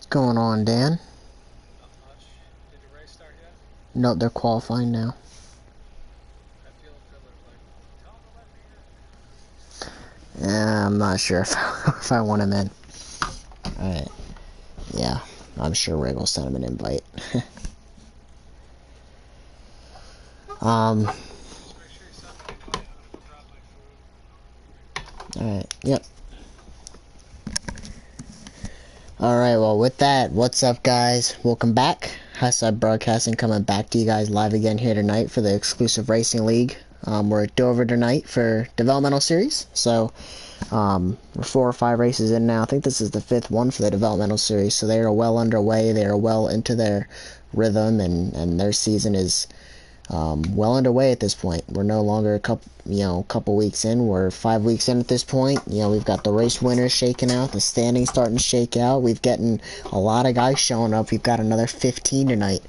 Going on, Dan? Not much. Did the race start yet? No, they're qualifying now. I feel Fiddler like, tell him to let me I'm not sure if I want him in. Alright. Yeah, I'm sure Ray will send him an invite. in. Just make sure you send me an invite. I'm gonna go grab my food. Alright, yep. Alright, well, with that, what's up, guys? Welcome back. Hustle Broadcasting coming back to you guys live again here tonight for the exclusive Racing League. We're at Dover tonight for developmental series. So, we're 4 or 5 races in now. I think this is the 5th one for the developmental series. So they are well underway. They are well into their rhythm, and their season is well underway at this point. We're no longer a couple weeks in. We're 5 weeks in at this point. We've got the race winners shaking out, the standings starting to shake out. We've gotten a lot of guys showing up. We've got another 15 tonight.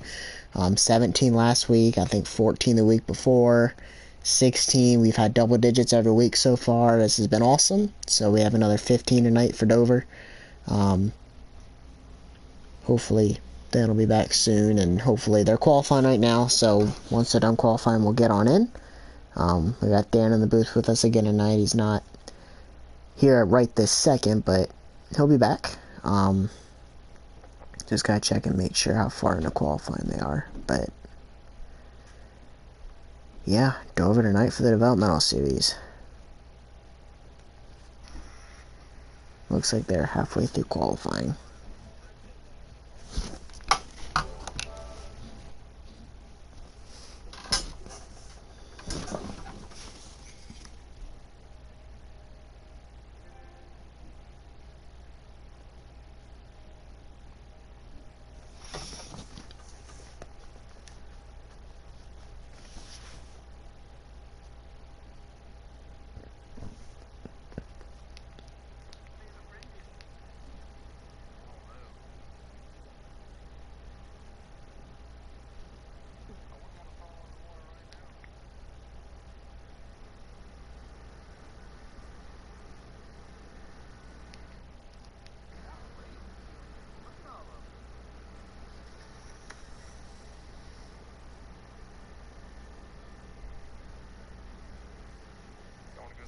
17 last week, I think 14 the week before, 16. We've had double digits every week so far. This has been awesome. So we have another 15 tonight for Dover. Hopefully Dan will be back soon, and hopefully they're qualifying right now. So once they're done qualifying, we'll get on in. We got Dan in the booth with us again tonight. He's not here right this second, but he'll be back. Just gotta check and make sure how far into qualifying they are. But yeah, Dover tonight for the developmental series. Looks like they're halfway through qualifying.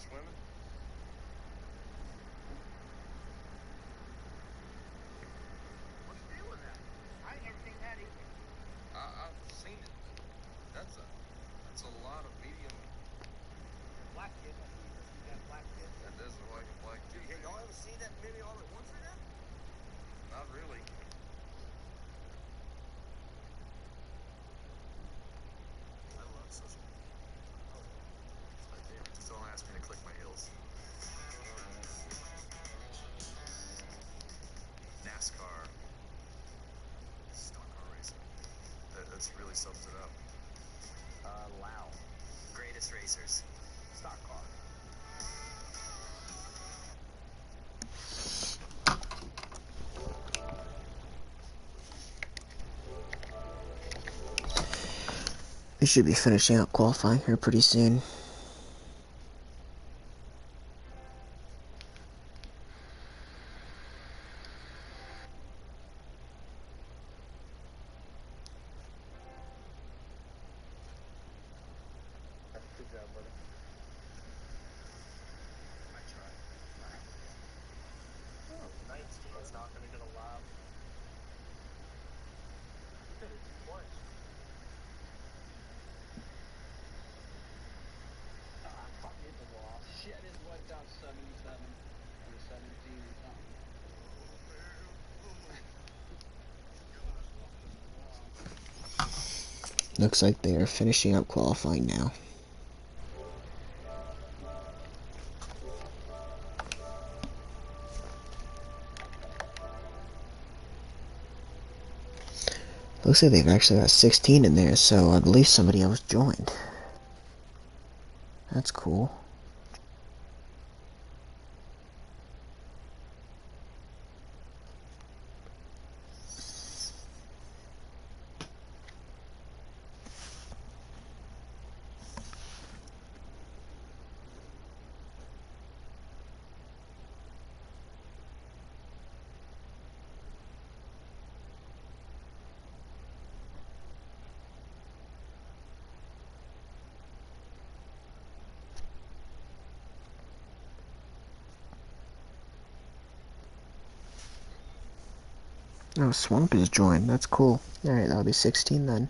Swimming? What's the deal with that? I ain't never seen that either. I've seen it. That's a lot of medium. Black kid, I see you got black kid. That does look like a black kid. Hey, y'all ever seen that many all at once or that? Not really. I love social media. It's my favorite. Just don't ask me to click my heels. NASCAR, stock car racing. That's really sums it up. Wow. Greatest racers. Stock car. We should be finishing up qualifying here pretty soon. Good job, brother. I tried. Oh, 19 is not going to get a lap. Did it twice. Fuck me the loss. Shit, it wiped out 77 or 17 or something. Looks like they are finishing up qualifying now. Looks like they've actually got 16 in there, so I believe somebody else joined. That's cool. Oh, Swamp is joined. That's cool. Alright, that'll be 16 then.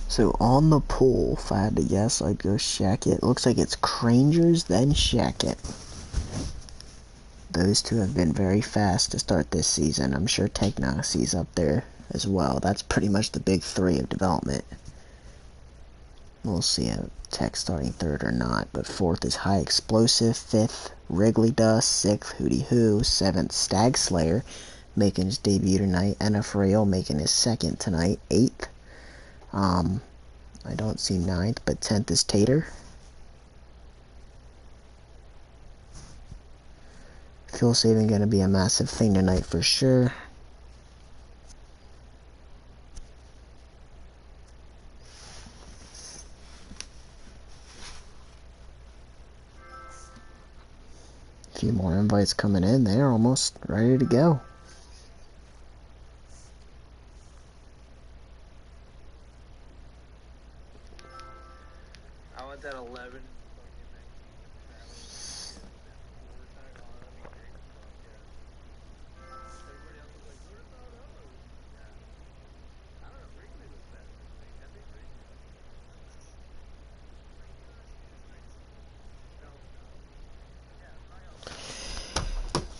So on the pool, if I had to guess, I'd go Shackett. Looks like it's Crangers, then Shackett. Those two have been very fast to start this season. I'm sure Technoxy's up there as well. That's pretty much the big three of development. We'll see if Tech starting third or not, but fourth is High Explosive, fifth Wrigley Dust, sixth Hootie Hoo, seventh Stag Slayer making his debut tonight, NF making his second tonight, eighth. I don't see ninth, but 10th is Tater. Fuel saving going to be a massive thing tonight for sure. A few more invites coming in. They're almost ready to go. I went at 11.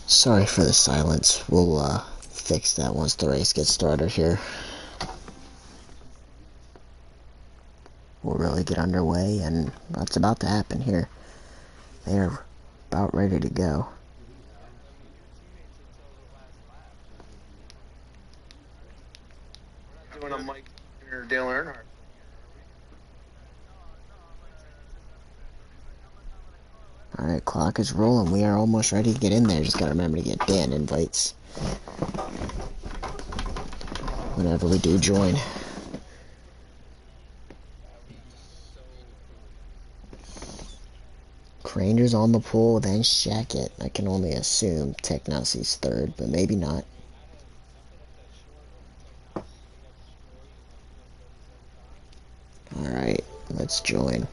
Sorry for the silence. We'll fix that once the race gets started here. We'll really get underway, and that's about to happen here. They're about ready to go. Doing a Mike or Dale Earnhardt. Alright, clock is rolling. We are almost ready to get in there. Just gotta remember to get Dan invites whenever we do join. Crangers on the pool, then Shackett. I can only assume Technoxy's third, but maybe not. Alright, let's join.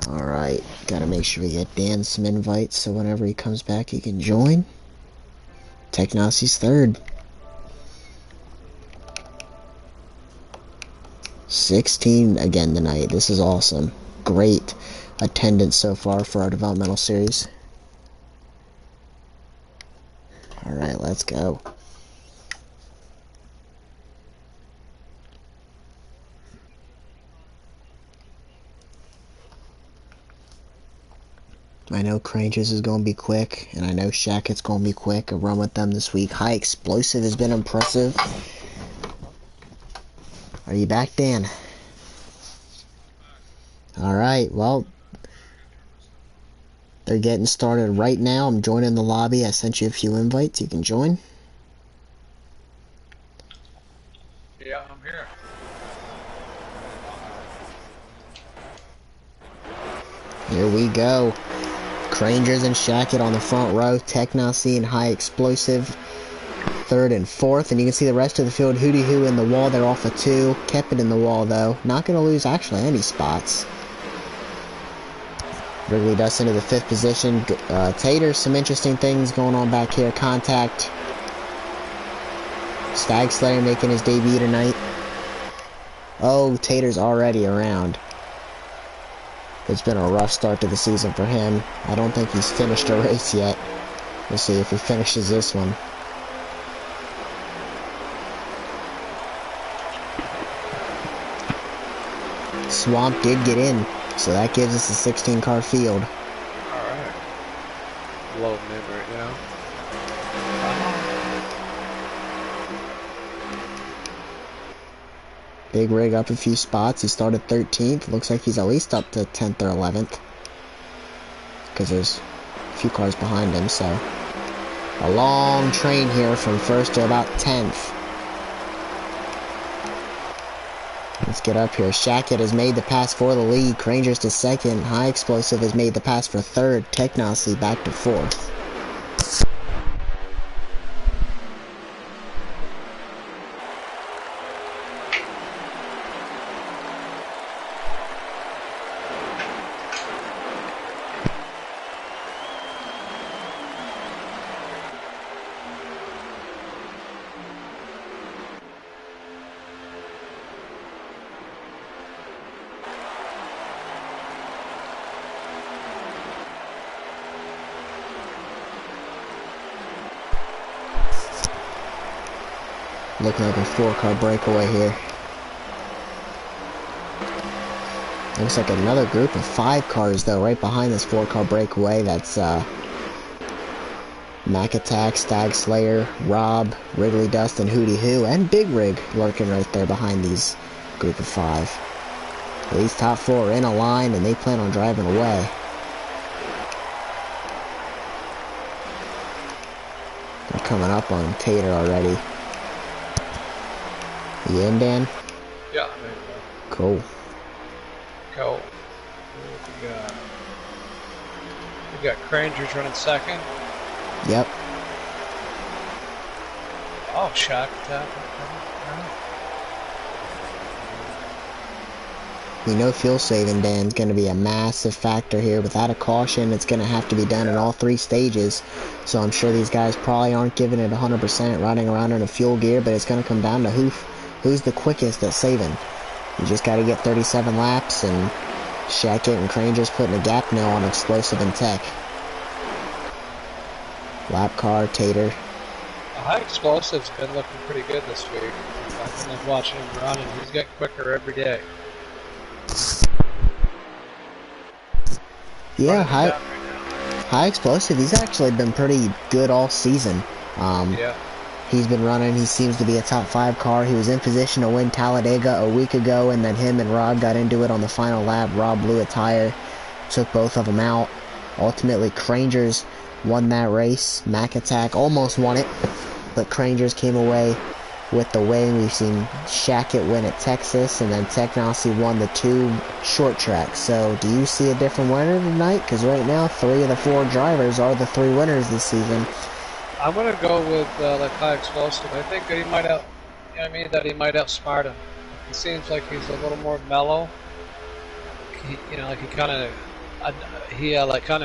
Alright, gotta make sure we get Dan some invites so whenever he comes back he can join. Technoxy's third. 16 again tonight. This is awesome. Great attendance so far for our developmental series. Alright, let's go. I know Crangers is going to be quick, and I know Shackett's going to be quick. A run with them this week. High Explosive has been impressive. Are you back, Dan? Alright, well, they're getting started right now. I'm joining the lobby. I sent you a few invites. You can join. Yeah, I'm here. Here we go. Crangers and Shackett on the front row. Technoxy and High Explosive third and fourth. And you can see the rest of the field. Hootie Hoo in the wall. They're off of two. Kept it in the wall, though. Not going to lose, actually, any spots. Wrigley Dust into the fifth position. Tater, some interesting things going on back here. Contact. Stag Slayer making his debut tonight. Oh, Tater's already around. It's been a rough start to the season for him. I don't think he's finished a race yet. We'll see if he finishes this one. Swamp did get in, so that gives us a 16-car field. Alright. Low mid right now. Big Rig up a few spots. He started 13th. Looks like he's at least up to 10th or 11th. Because there's a few cars behind him, so. A long train here from first to about 10th. Let's Let's get up here. Shackett has made the pass for the lead. Rangers to second. High Explosive has made the pass for third. Technosy back to fourth. Looking like a 4-car breakaway here. Looks like another group of 5 cars though, right behind this 4-car breakaway. That's Mac Attack, Stag Slayer, Rob, Wrigley Dust, and Hootie Hoo, and Big Rig lurking right there behind these group of 5. These top 4 are in a line and they plan on driving away. They're coming up on Tater already. You in, Dan? Yeah, I'm in. Cool. Go. We got Crangers running second. Yep. Oh, Shack Attack. We know fuel saving, Dan, is going to be a massive factor here. Without a caution, it's going to have to be done in all 3 stages. So I'm sure these guys probably aren't giving it 100% riding around in a fuel gear, but it's going to come down to who's the quickest at saving. You just got to get 37 laps, and Shackett and Cranger's putting a gap now on Explosive and Tech. Lap car, Tater. High Explosive's been looking pretty good this week. I've been watching him run, and he's getting quicker every day. Yeah, high Explosive, he's actually been pretty good all season. Yeah. He's been running. He seems to be a top 5 car. He was in position to win Talladega a week ago, and then him and Rob got into it on the final lap. Rob blew a tire, took both of them out. Ultimately, Crangers won that race. Mac Attack almost won it, but Crangers came away with the win. We've seen Shackett win at Texas, and then Technosy won the 2 short tracks. So, do you see a different winner tonight? Because right now, 3 of the 4 drivers are the 3 winners this season. I'm gonna go with like High Explosive. I think that he might that he might outsmart him. He seems like he's a little more mellow. Like he kind of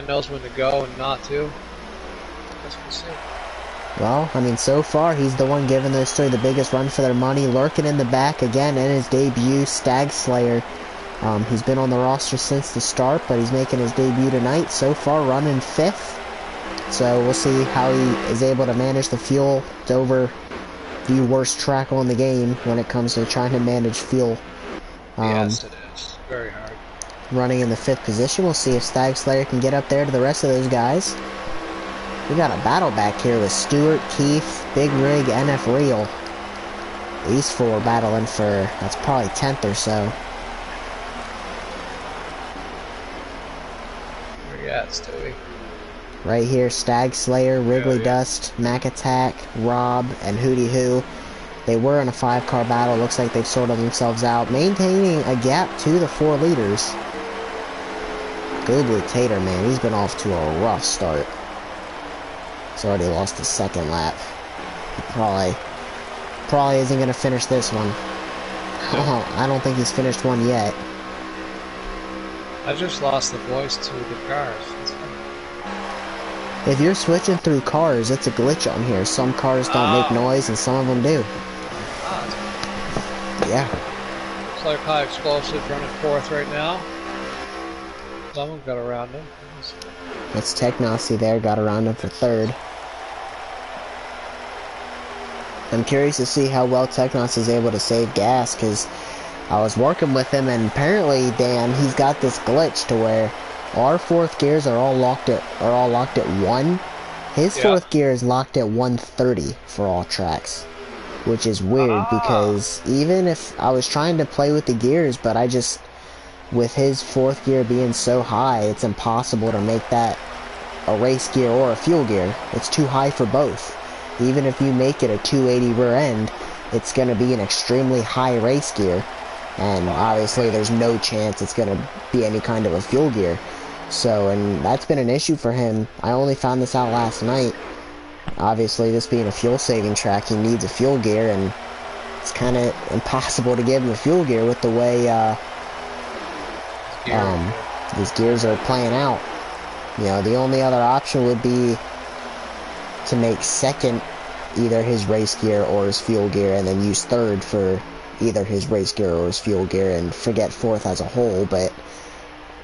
knows when to go and not to. Guess we'll see. Well, I mean, so far, he's the one giving those 3 the biggest run for their money. Lurking in the back again in his debut, Stag Slayer. He's been on the roster since the start, but he's making his debut tonight. So far, running 5th. So we'll see how he is able to manage the fuel. It's over the worst track on the game when it comes to trying to manage fuel. Yes, it is. Very hard. Running in the 5th position. We'll see if Stag Slayer can get up there to the rest of those guys. We got a battle back here with Stewart, Keith, Big Rig, NF Real. These 4 battling for, that's probably 10th or so. Where you at, Stewie? Right here, Stag Slayer, Wrigley Dust, Mac Attack, Rob, and Hootie Hoo. They were in a 5-car battle. Looks like they've sorted themselves out, maintaining a gap to the 4 leaders. Goobly Tater, man, he's been off to a rough start. He's already lost the 2nd lap. He probably isn't going to finish this one. I don't think he's finished one yet. I just lost the voice to the cars. That's funny. If you're switching through cars, it's a glitch on here. Some cars don't make noise and some of them do. Yeah. Looks like High Explosive running 4th right now. Someone got around him. That's Technosy there, got around him for 3rd. I'm curious to see how well Technosy is able to save gas, because I was working with him, and apparently, Dan, he's got this glitch to where our 4th gears are all locked at 1. His 4th gear is locked at 130 for all tracks, which is weird because even if I was trying to play with the gears, but with his 4th gear being so high, it's impossible to make that a race gear or a fuel gear. It's too high for both. Even if you make it a 280 rear end, it's going to be an extremely high race gear. and obviously there's no chance it's going to be any kind of a fuel gear. So, and that's been an issue for him. I only found this out last night. Obviously, this being a fuel-saving track, he needs a fuel gear, and it's kind of impossible to give him a fuel gear with the way these gears are playing out. You know, the only other option would be to make second either his race gear or his fuel gear, and then use third for either his race gear or his fuel gear, and forget fourth as a whole. But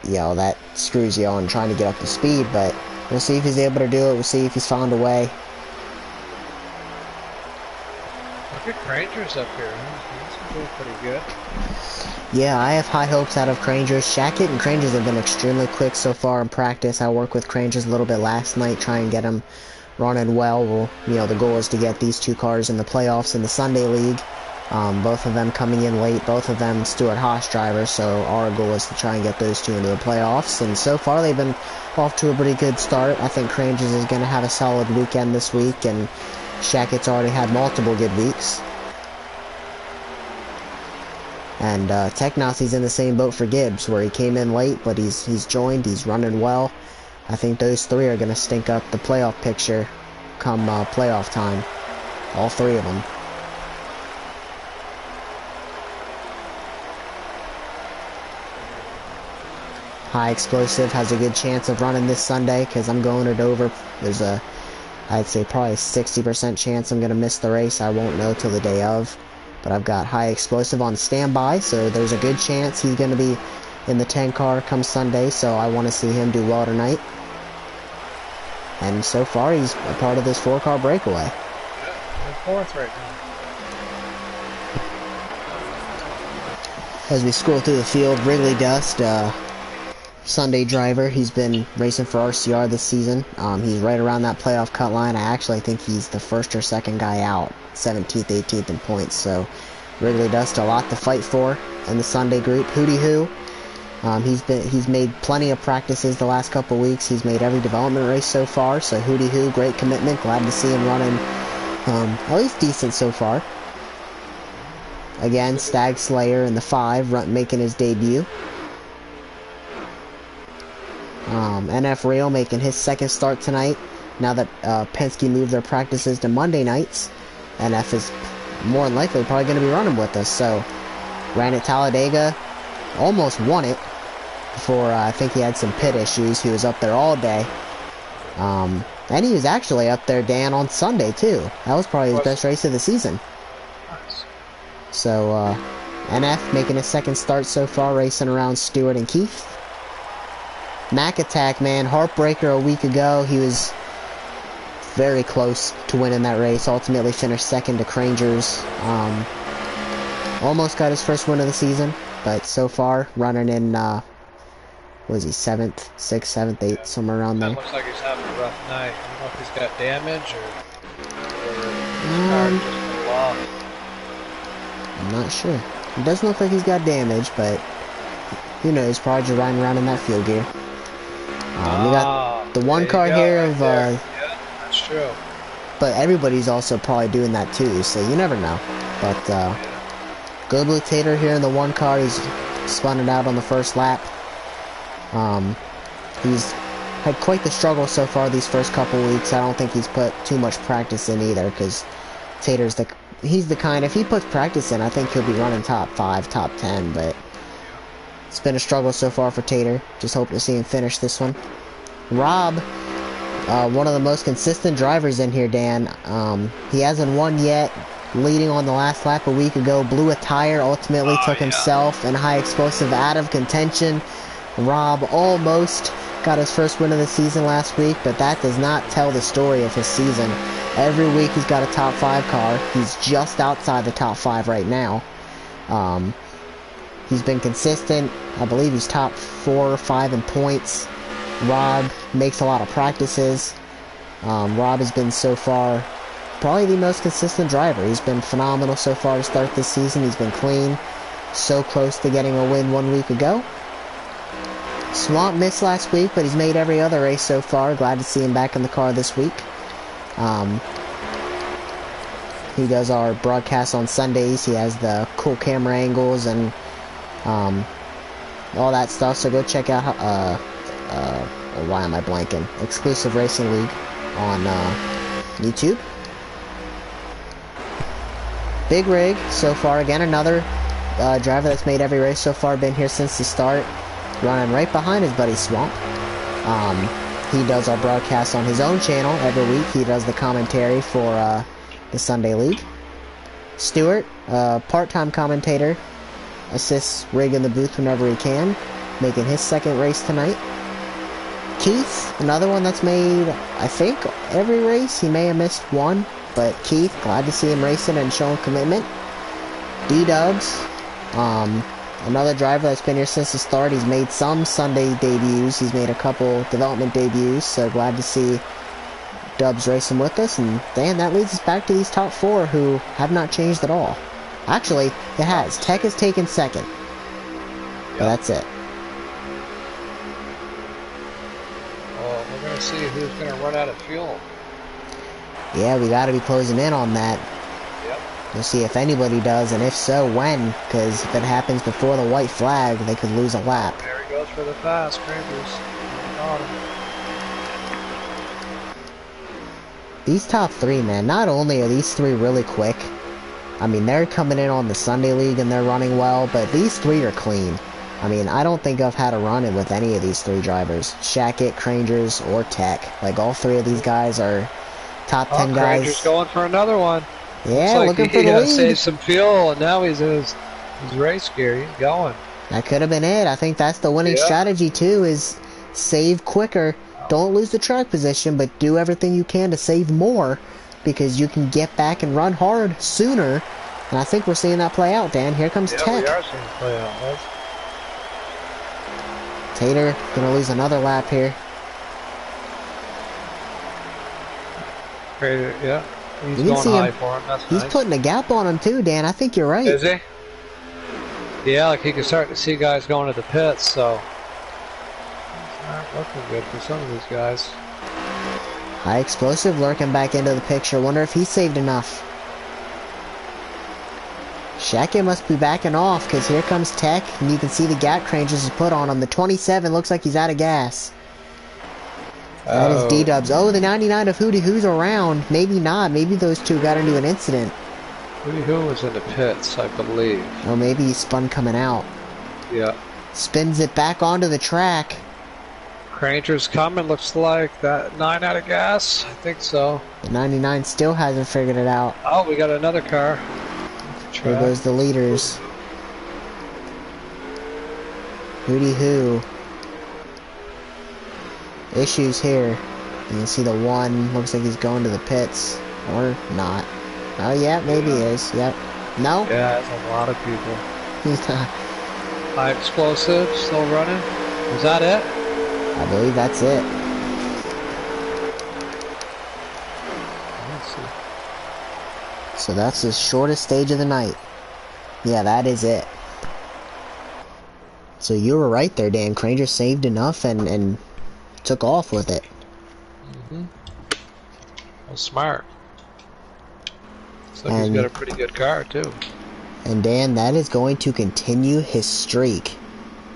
you know, that screws you on trying to get up to speed. But we'll see if he's able to do it. We'll see if he's found a way. Look at Granger's up here. He's doing pretty good. Yeah, I have high hopes out of Crangers. Shackett and Crangers have been extremely quick so far in practice. I worked with Crangers a little bit last night, try and get them running well. Well, you know, the goal is to get these two cars in the playoffs in the Sunday League. Both of them coming in late, both of them Stuart Haas drivers, so our goal is to try and get those two into the playoffs. And so far they've been off to a pretty good start. I think Crangers is going to have a solid weekend this week, and Shackett's already had multiple good weeks. And Technosi's in the same boat for Gibbs, where he came in late, but he's joined, he's running well. I think those three are going to stink up the playoff picture come playoff time. All three of them. High Explosive has a good chance of running this Sunday, because I'm going to Dover. There's I'd say probably a 60% chance I'm going to miss the race. I won't know till the day of. But I've got High Explosive on standby, so there's a good chance he's going to be in the 10 car come Sunday, so I want to see him do well tonight. And so far, he's a part of this 4-car breakaway. Yeah, fourth right now. As we scroll through the field, Wrigley Dust, Sunday driver. He's been racing for RCR this season. He's right around that playoff cut line. I actually think he's the first or second guy out, 17th, 18th in points. So Wrigley Dust, a lot to fight for in the Sunday group. Hootie Hoo, he's made plenty of practices the last couple weeks. He's made every development race so far. So Hootie Hoo, great commitment. Glad to see him running at least decent so far. Again, Stag Slayer in the 5, making his debut. NF Real making his second start tonight. Now that Penske moved their practices to Monday nights, NF is more than likely probably going to be running with us. So, ran at Talladega, almost won it before I think he had some pit issues. He was up there all day. And he was actually up there, Dan, on Sunday too. That was probably his best race of the season. Nice. So, NF making his second start so far, racing around Stewart and Keith. Mac Attack, man, heartbreaker a week ago. He was very close to winning that race. Ultimately finished second to Crangers. Almost got his first win of the season, but so far running in, what was he, 7th, 6th, 7th, 8th, somewhere around there. That looks like he's having a rough night. I don't know if he's got damage or his car just blew off. I'm not sure. It doesn't look like he's got damage, but who knows, probably just riding around in that fuel gear. We got the one car here of, yeah, that's true. but everybody's also probably doing that too, so you never know. But, Go Blue Tater here in the one car, he's spun it out on the first lap. He's had quite the struggle so far these first couple weeks. I don't think he's put too much practice in either, because Tater's he's the kind, if he puts practice in, I think he'll be running top 5, top 10, but it's been a struggle so far for Tater. Just hoping to see him finish this one. Rob, one of the most consistent drivers in here, Dan. He hasn't won yet. Leading on the last lap a week ago, blew a tire, ultimately took himself and High Explosive out of contention. Rob almost got his first win of the season last week, but that does not tell the story of his season. Every week he's got a top 5 car. He's just outside the top 5 right now. He's been consistent. I believe he's top 4 or 5 in points. Rob makes a lot of practices. Rob has been so far probably the most consistent driver. He's been phenomenal so far to start this season. He's been clean. So close to getting a win 1 week ago. Swamp missed last week, but he's made every other race so far. Glad to see him back in the car this week. He does our broadcast on Sundays. He has the cool camera angles and all that stuff. So go check out, why am I blanking? Exclusive Racing League on YouTube. Big Rig, so far, again, another driver that's made every race so far, been here since the start, running right behind his buddy Swamp. He does our broadcast on his own channel every week. He does the commentary for the Sunday League. Stuart, part-time commentator, assists Rig in the booth whenever he can, making his second race tonight. Keith, another one that's made, I think, every race. He may have missed one, but Keith, glad to see him racing and showing commitment. D-Dubs, another driver that's been here since the start. He's made some Sunday debuts. He's made a couple development debuts, so glad to see Dubs racing with us. And Dan, that leads us back to these top four who have not changed at all. Actually, it has. Tech has taken second. But that's it. Well, we're going to see who's going to run out of fuel. Yeah, we got to be closing in on that. Yep. We'll see if anybody does, and if so, when. Because if it happens before the white flag, they could lose a lap. There he goes for the fast, Cranders. Got him. These top three, man, not only are these three really quick, I mean, they're coming in on the Sunday League and they're running well, but these three are clean. I mean, I don't think I've had a run-in with any of these three drivers. Shackett, Crangers, or Tech. Like, all three of these guys are top 10 guys. Cranger's going for another one. Yeah, Looks like looking for the he lead. saved some fuel, and now he's in his race gear. He's going. That could have been it. I think that's the winning strategy, too, is save quicker. Don't lose the track position, but do everything you can to save more, because you can get back and run hard sooner. And I think we're seeing that play out, Dan. Here comes Tech. Yeah, we are seeing it play out. That's... Tater gonna lose another lap here. Great, yeah. He's You can going see high him. for him. That's He's nice. putting a gap on him too, Dan. I think you're right. Is he? Yeah, like he can start to see guys going to the pits, so it's not looking good for some of these guys. High Explosive lurking back into the picture. Wonder if he saved enough. Shackett must be backing off, because here comes Tech, and you can see the gap Crangers has put on him. The 27 looks like he's out of gas. That is D-Dubs. Oh, the 99 of Hootie Who's around. Maybe not. Maybe those two got into an incident. Who was in the pits, I believe. Or maybe he spun coming out. Yeah. Spins it back onto the track. Cranger's coming, looks like. That 9 out of gas? I think so. The 99 still hasn't figured it out. Oh, we got another car. There goes the leaders. Hootie Who. Issues here. You can see the one. Looks like he's going to the pits. Or not. Oh, yeah, maybe he is. Yep. No? Yeah, that's a lot of people. He's not. High Explosive, still running. Is that it? I believe that's it. Let's see. So that's the shortest stage of the night. Yeah, that is it. So you were right there, Dan. Cranger saved enough and took off with it. Mm-hmm. Well, smart. Looks like he's got a pretty good car, too. And Dan, that is going to continue his streak.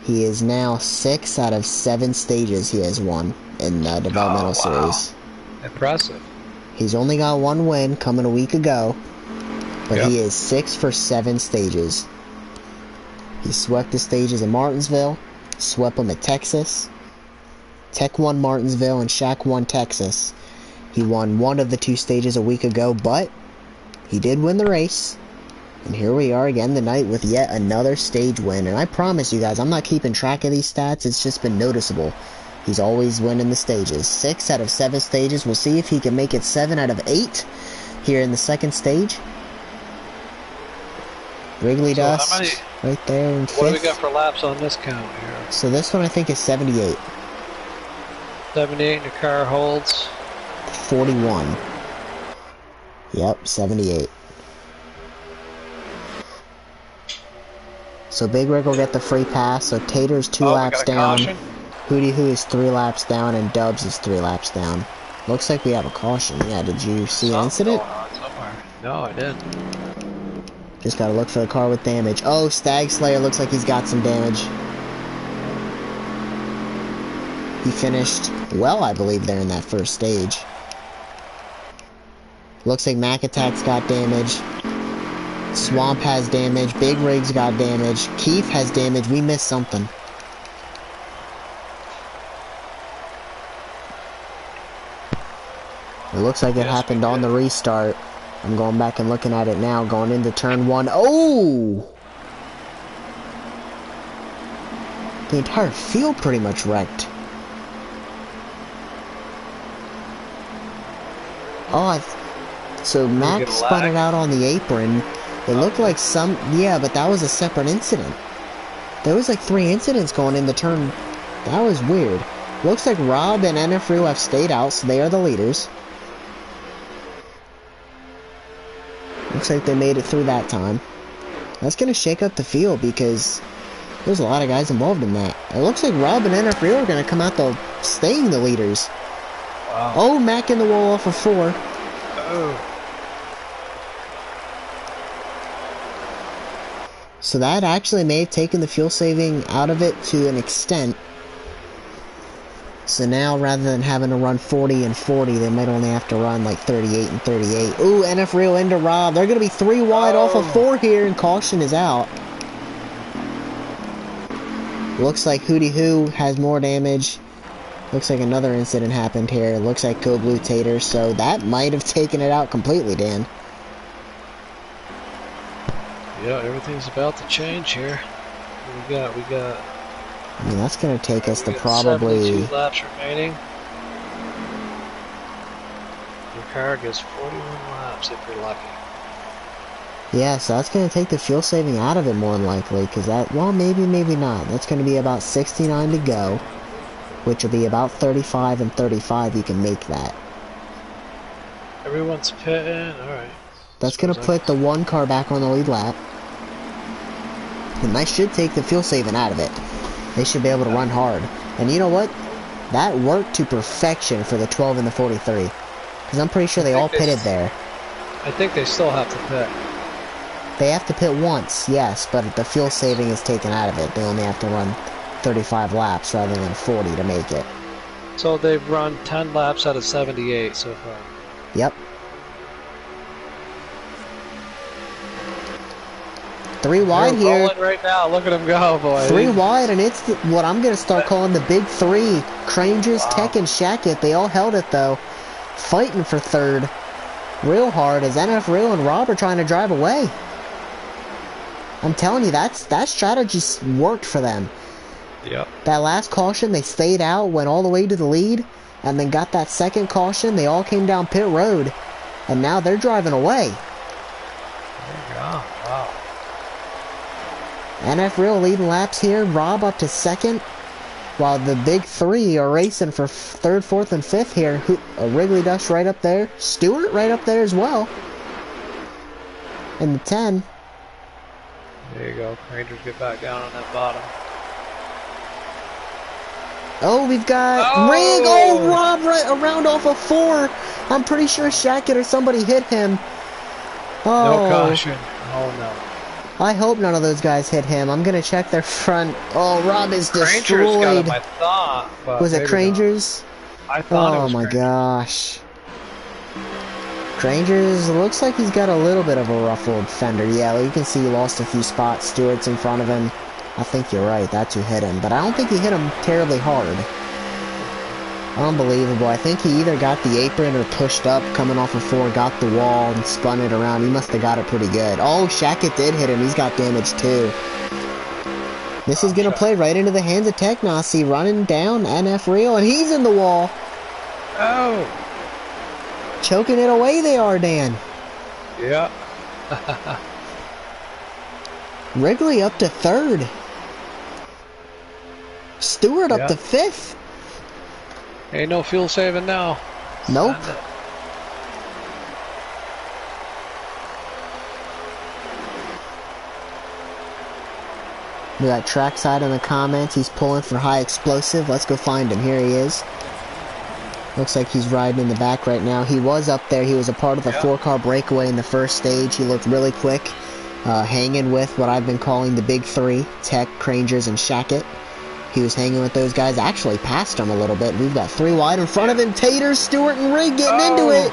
He is now 6 out of 7 stages he has won in the developmental series. Impressive. He's only got one win coming a week ago, but he is 6 for 7 stages. He swept the stages in Martinsville, swept them at Texas. Tech won Martinsville and Shaq won Texas. He won one of the 2 stages a week ago, but he did win the race. And here we are again tonight with yet another stage win. And I promise you guys, I'm not keeping track of these stats. It's just been noticeable. He's always winning the stages. 6 out of 7 stages. We'll see if he can make it 7 out of 8 here in the second stage. Wrigley Dust right there in 5th. What do we got for laps on this count here? So this one I think is 78. 78 and the car holds. 41. Yep, 78. So Big Rig will get the free pass. So Tater's 2 laps down. Caution. Hootie Who is 3 laps down, and Dubs is 3 laps down. Looks like we have a caution. Yeah, did you see an incident? Going on somewhere. No, I didn't. Just gotta look for the car with damage. Oh, Stag Slayer looks like he's got some damage. He finished well, I believe, there in that first stage. Looks like Mac Attack's got damage. Swamp has damage. Big Rig's got damage. Keith has damage. We missed something. It looks like it happened on the restart. I'm going back and looking at it now, going into turn 1. Oh! The entire field pretty much wrecked. Oh, so Max spun it out on the apron. It looked like some... Yeah, but that was a separate incident. There was like 3 incidents going into turn... That was weird. Looks like Rob and NF Rio have stayed out, so they are the leaders. Looks like they made it through that time. That's going to shake up the field because there's a lot of guys involved in that. It looks like Rob and NF Rio are going to come out the staying the leaders. Wow. Oh, Mac in the wall off of 4. Oh. So that actually may have taken the fuel saving out of it to an extent. So now, rather than having to run 40 and 40, they might only have to run like 38 and 38. Ooh, NF Rio into Rob. They're going to be 3 wide off of 4 here, and caution is out. Looks like Hootie Hoo has more damage. Looks like another incident happened here. Looks like Go Blue Tater, so that might have taken it out completely, Dan. Yeah, everything's about to change here. We got... I mean, that's going to take us to probably... 72 laps remaining. Your car gets 41 laps if you're lucky. Yeah, so that's going to take the fuel saving out of it more than likely, because that... Well, maybe, maybe not. That's going to be about 69 to go, which will be about 35 and 35. You can make that. Everyone's pitting. Alright. That's going to put the 1 car back on the lead lap. And that should take the fuel saving out of it. They should be able to run hard. And you know what? That worked to perfection for the 12 and the 43. Because I'm pretty sure they all pitted there. I think they still have to pit. They have to pit once, yes, but the fuel saving is taken out of it. They only have to run 35 laps rather than 40 to make it. So they've run 10 laps out of 78 so far. Yep. 3 wide here. Rolling right now. Look at him go, boy. 3 wide, and it's what I'm going to start calling the big 3. Crangers, Tech, and Shackett. They all held it, though. Fighting for 3rd. Real hard as NF Rio and Rob are trying to drive away. I'm telling you, that strategy worked for them. Yep. That last caution, they stayed out, went all the way to the lead, and then got that second caution. They all came down pit road, and now they're driving away. There you go. Wow. NF Rio leading laps here. Rob up to 2nd, while the big 3 are racing for 3rd, 4th, and 5th here. Wrigley Dust right up there. Stewart right up there as well. And the 10. There you go. Rangers get back down on that bottom. Oh, we've got Rig. Oh, Rob right around off of 4. I'm pretty sure Shackett or somebody hit him. Oh. No caution. Oh, no. I hope none of those guys hit him. I'm going to check their front. Oh, Rob is destroyed. Got him, I thought. Was it Crangers? I thought it was my Crangers. gosh. Crangers looks like he's got a little bit of a ruffled fender. Yeah, you can see he lost a few spots. Stewart's in front of him. I think you're right. That's who hit him. But I don't think he hit him terribly hard. Unbelievable. I think he either got the apron or pushed up coming off of 4, got the wall, and spun it around. He must have got it pretty good. Oh, Shackett did hit him. He's got damage too. This is going to play right into the hands of Technosy, running down NF Rio, and he's in the wall. Oh. Choking it away they are, Dan. Yeah. Wrigley up to 3rd. Stewart up to 5th. Ain't no fuel saving now. Nope. We got Trackside in the comments. He's pulling for high explosive. Let's go find him. Here he is. Looks like he's riding in the back right now. He was up there. He was a part of the 4-car breakaway in the first stage. He looked really quick. hanging with what I've been calling the big three, Tech, Crangers, and Shackett. He was hanging with those guys, actually passed them a little bit. We've got 3 wide in front of him. Tater, Stewart, and Rig getting into it.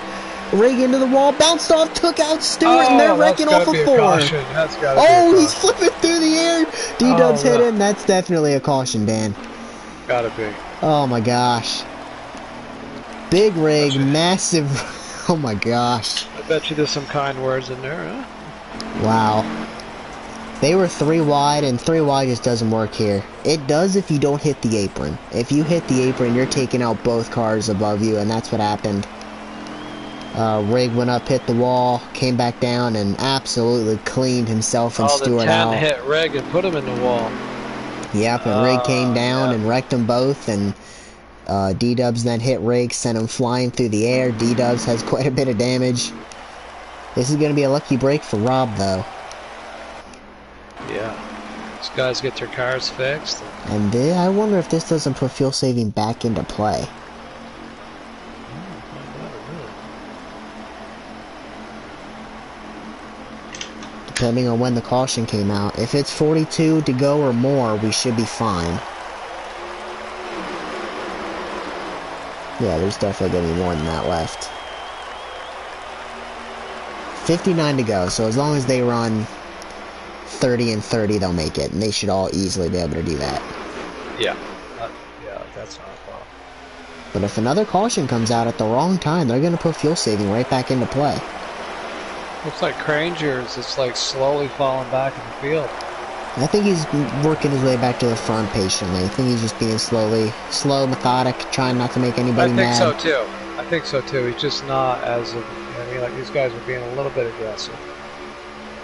Rig into the wall, bounced off, took out Stewart, and they're wrecking off a 4. That's gotta be a caution. He's flipping through the air. D-Dubs hit him. That's definitely a caution, Dan. Gotta be. Oh my gosh. Big Rig, massive. Oh my gosh. I bet you there's some kind words in there, huh? Wow. They were 3 wide, and 3 wide just doesn't work here. It does if you don't hit the apron. If you hit the apron, you're taking out both cars above you, and that's what happened. Rig went up, hit the wall, came back down, and absolutely cleaned himself and Stewart out. The 10 hit Rig and put him in the wall. Yep, and Rig came down and wrecked them both, and D-Dubs then hit Rig, sent him flying through the air. D-Dubs has quite a bit of damage. This is going to be a lucky break for Rob, though. Yeah. These guys get their cars fixed. And I wonder if this doesn't put fuel saving back into play. Depending on when the caution came out. If it's 42 to go or more, we should be fine. Yeah, there's definitely going to be more than that left. 59 to go, so as long as they run 30 and 30, they'll make it, and they should all easily be able to do that. Yeah. Yeah, that's not a problem. But if another caution comes out at the wrong time, they're going to put fuel saving right back into play. Looks like Crangers is like slowly falling back in the field. I think he's working his way back to the front patiently. I think he's just being slow, methodic, trying not to make anybody mad. I think so too. He's just not as, you know what I mean, like these guys are being a little bit aggressive.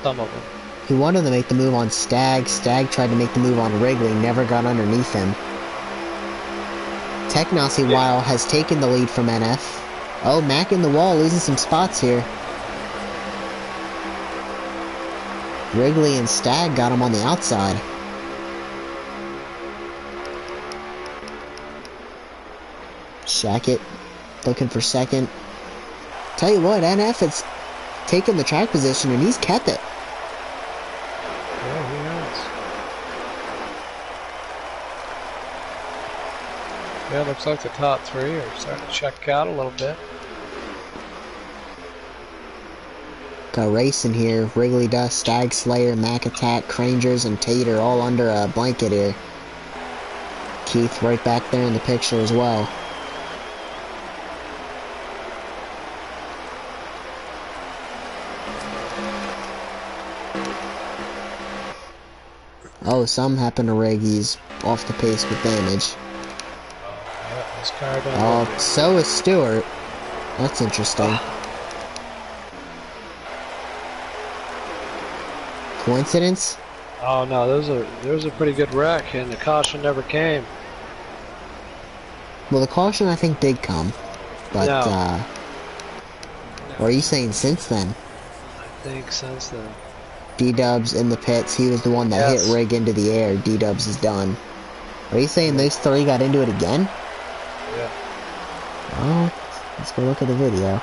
Some of them. He wanted to make the move on Stag. Stag tried to make the move on Wrigley, never got underneath him. Technosy Weil has taken the lead from NF. Oh, Mac in the wall, losing some spots here. Wrigley and Stag got him on the outside. Shackett looking for second. Tell you what, NF has taken the track position and he's kept it. Yeah, he has. Yeah, looks like the top 3 are starting to check out a little bit. Got racing here. Wrigley Dust, Stag Slayer, Mac Attack, Crangers, and Tater all under a blanket here. Keith right back there in the picture as well. Oh, something happened to Rig. He's off the pace with damage. Yeah, this car don't Oh, so is Stewart. That's interesting. Coincidence? Oh no, there was a pretty good wreck, and the caution never came. Well, the caution I think did come, but No. or are you saying since then? I think since then. D-Dubs in the pits. He was the one that hit Rig into the air. D-Dubs is done. Are you saying those 3 got into it again? Yeah. Well, let's go look at the video.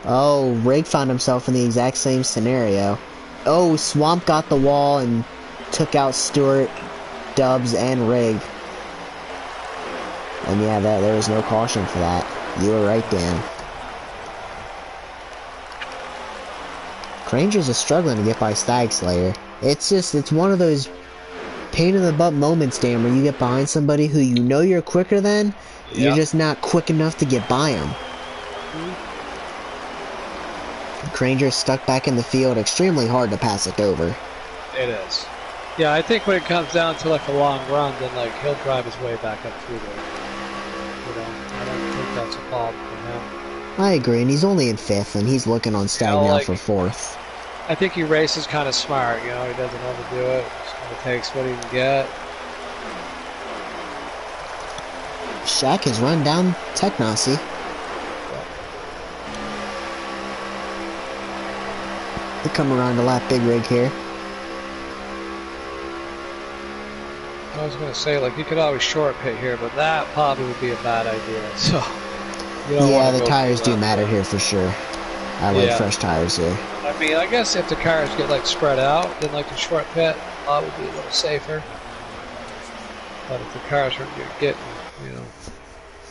Oh, Rig found himself in the exact same scenario. Oh, Swamp got the wall and took out Stewart, Dubs, and Rig. And yeah, there was no caution for that. You were right, Dan. Crangers is struggling to get by Stag Slayer. It's one of those pain in the butt moments, Dan, where you get behind somebody who you know you're quicker than, you're just not quick enough to get by them. Crangers stuck back in the field, extremely hard to pass it over. It is. Yeah, I think when it comes down to like a long run, then like he'll drive his way back up through there. You know, I don't think that's a problem for him. I agree, and he's only in 5th, and he's looking on Stag now like, for 4th. I think he races kind of smart, you know, he doesn't overdo it, just kind of takes what he can get. Shaq has run down Technosy. They come around to lap Big Rig here. I was gonna say, like, you could always short pit here, but that probably would be a bad idea. So you don't want Yeah, to the go tires too do left matter there. here for sure. I like Yeah. fresh tires here. I mean, I guess if the cars get like spread out, then like the short pit would be a little safer. But if the cars are getting, you know.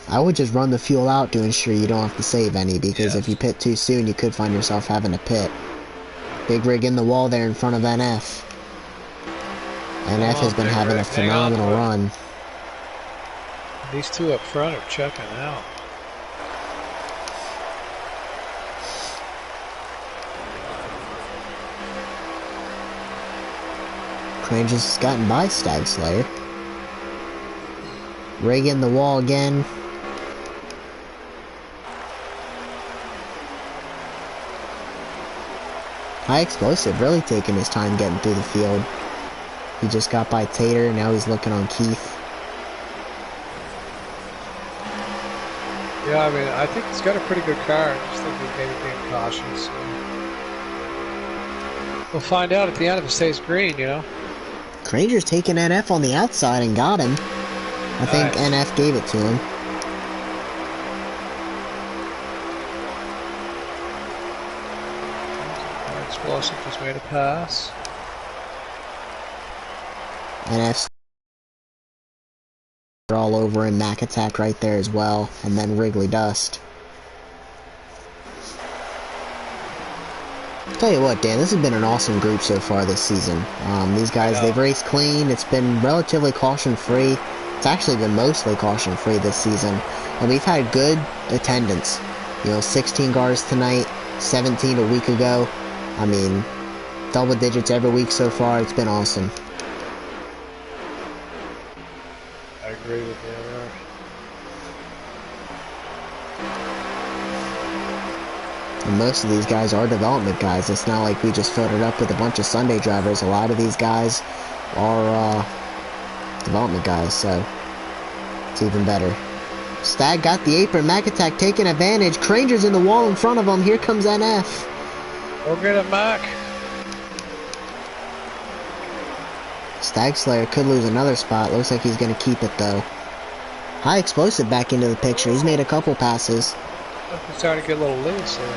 I would just run the fuel out to ensure you don't have to save any, because if you Yes. pit too soon, you could find yourself having to pit. Big rig in the wall there in front of NF. NF Come has on, been Big having a Rig, hang on phenomenal to it. run. These two up front are checking out. Crane just gotten by Stag Slayer. Rig in the wall again. High Explosive really taking his time getting through the field. He just got by Tater, now he's looking on Keith. Yeah, I mean, I think he's got a pretty good car. I just think he's maybe being cautious. We'll find out at the end if it stays green, you know. Granger's taking NF on the outside and got him. I think Nice. NF gave it to him. Explosive just made a pass. NF's all over him. Mac Attack right there as well. And then Wrigley Dust. Tell you what, Dan, this has been an awesome group so far this season. These guys, they've raced clean. It's been relatively caution-free. It's actually been mostly caution-free this season. And we've had good attendance. You know, 16 cars tonight, 17 a week ago. I mean, double digits every week so far. It's been awesome. I agree with you there. And most of these guys are development guys. It's not like we just filled it up with a bunch of Sunday drivers. A lot of these guys are development guys, so it's even better. Stag got the apron. Mac Attack taking advantage. Cranger's in the wall in front of him. Here comes NF. Go get him, Mac. Stag Slayer could lose another spot. Looks like he's going to keep it, though. High Explosive back into the picture. He's made a couple passes. He's starting to get a little loose here.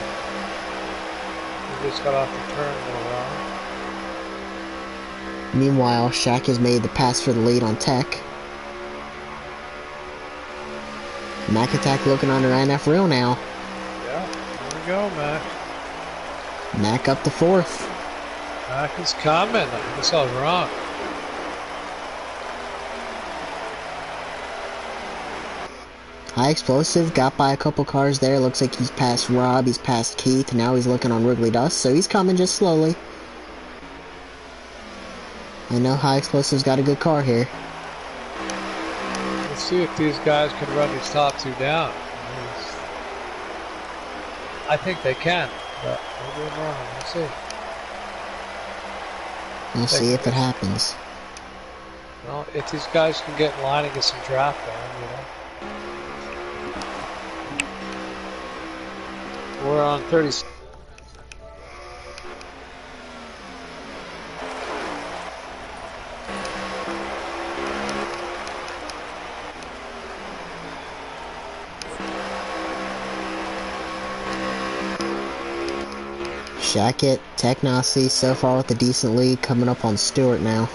He just got off the turn a little while. Meanwhile, Shaq has made the pass for the lead on Tech. Mac Attack looking under NF real now. Yeah, there we go, Mac. Mac up to fourth. Mac is coming. I guess I was wrong. High Explosive got by a couple cars there. Looks like he's passed Rob, he's passed Keith. Now he's looking on Wrigley Dust, so he's coming just slowly. I know High Explosive's got a good car here. Let's see if these guys can run these top two down. I think they can, but maybe I'm wrong. We'll see. We'll see if it happens. Well, if these guys can get in line and get some draft on, you know. We're on 30. Shackett, Technosy so far with a decent lead, coming up on Stewart now.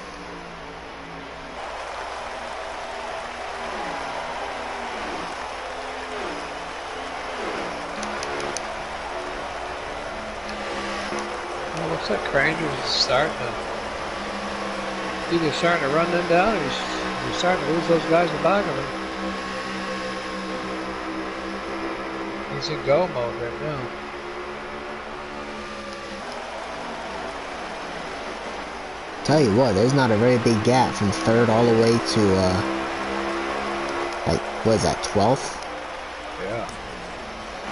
Well, looks like Rangers is starting to either starting to run them down or he's starting to lose those guys in back of him. He's in go mode right now. Tell you what, there's not a very big gap from third all the way to, like, what is that, 12th? Yeah.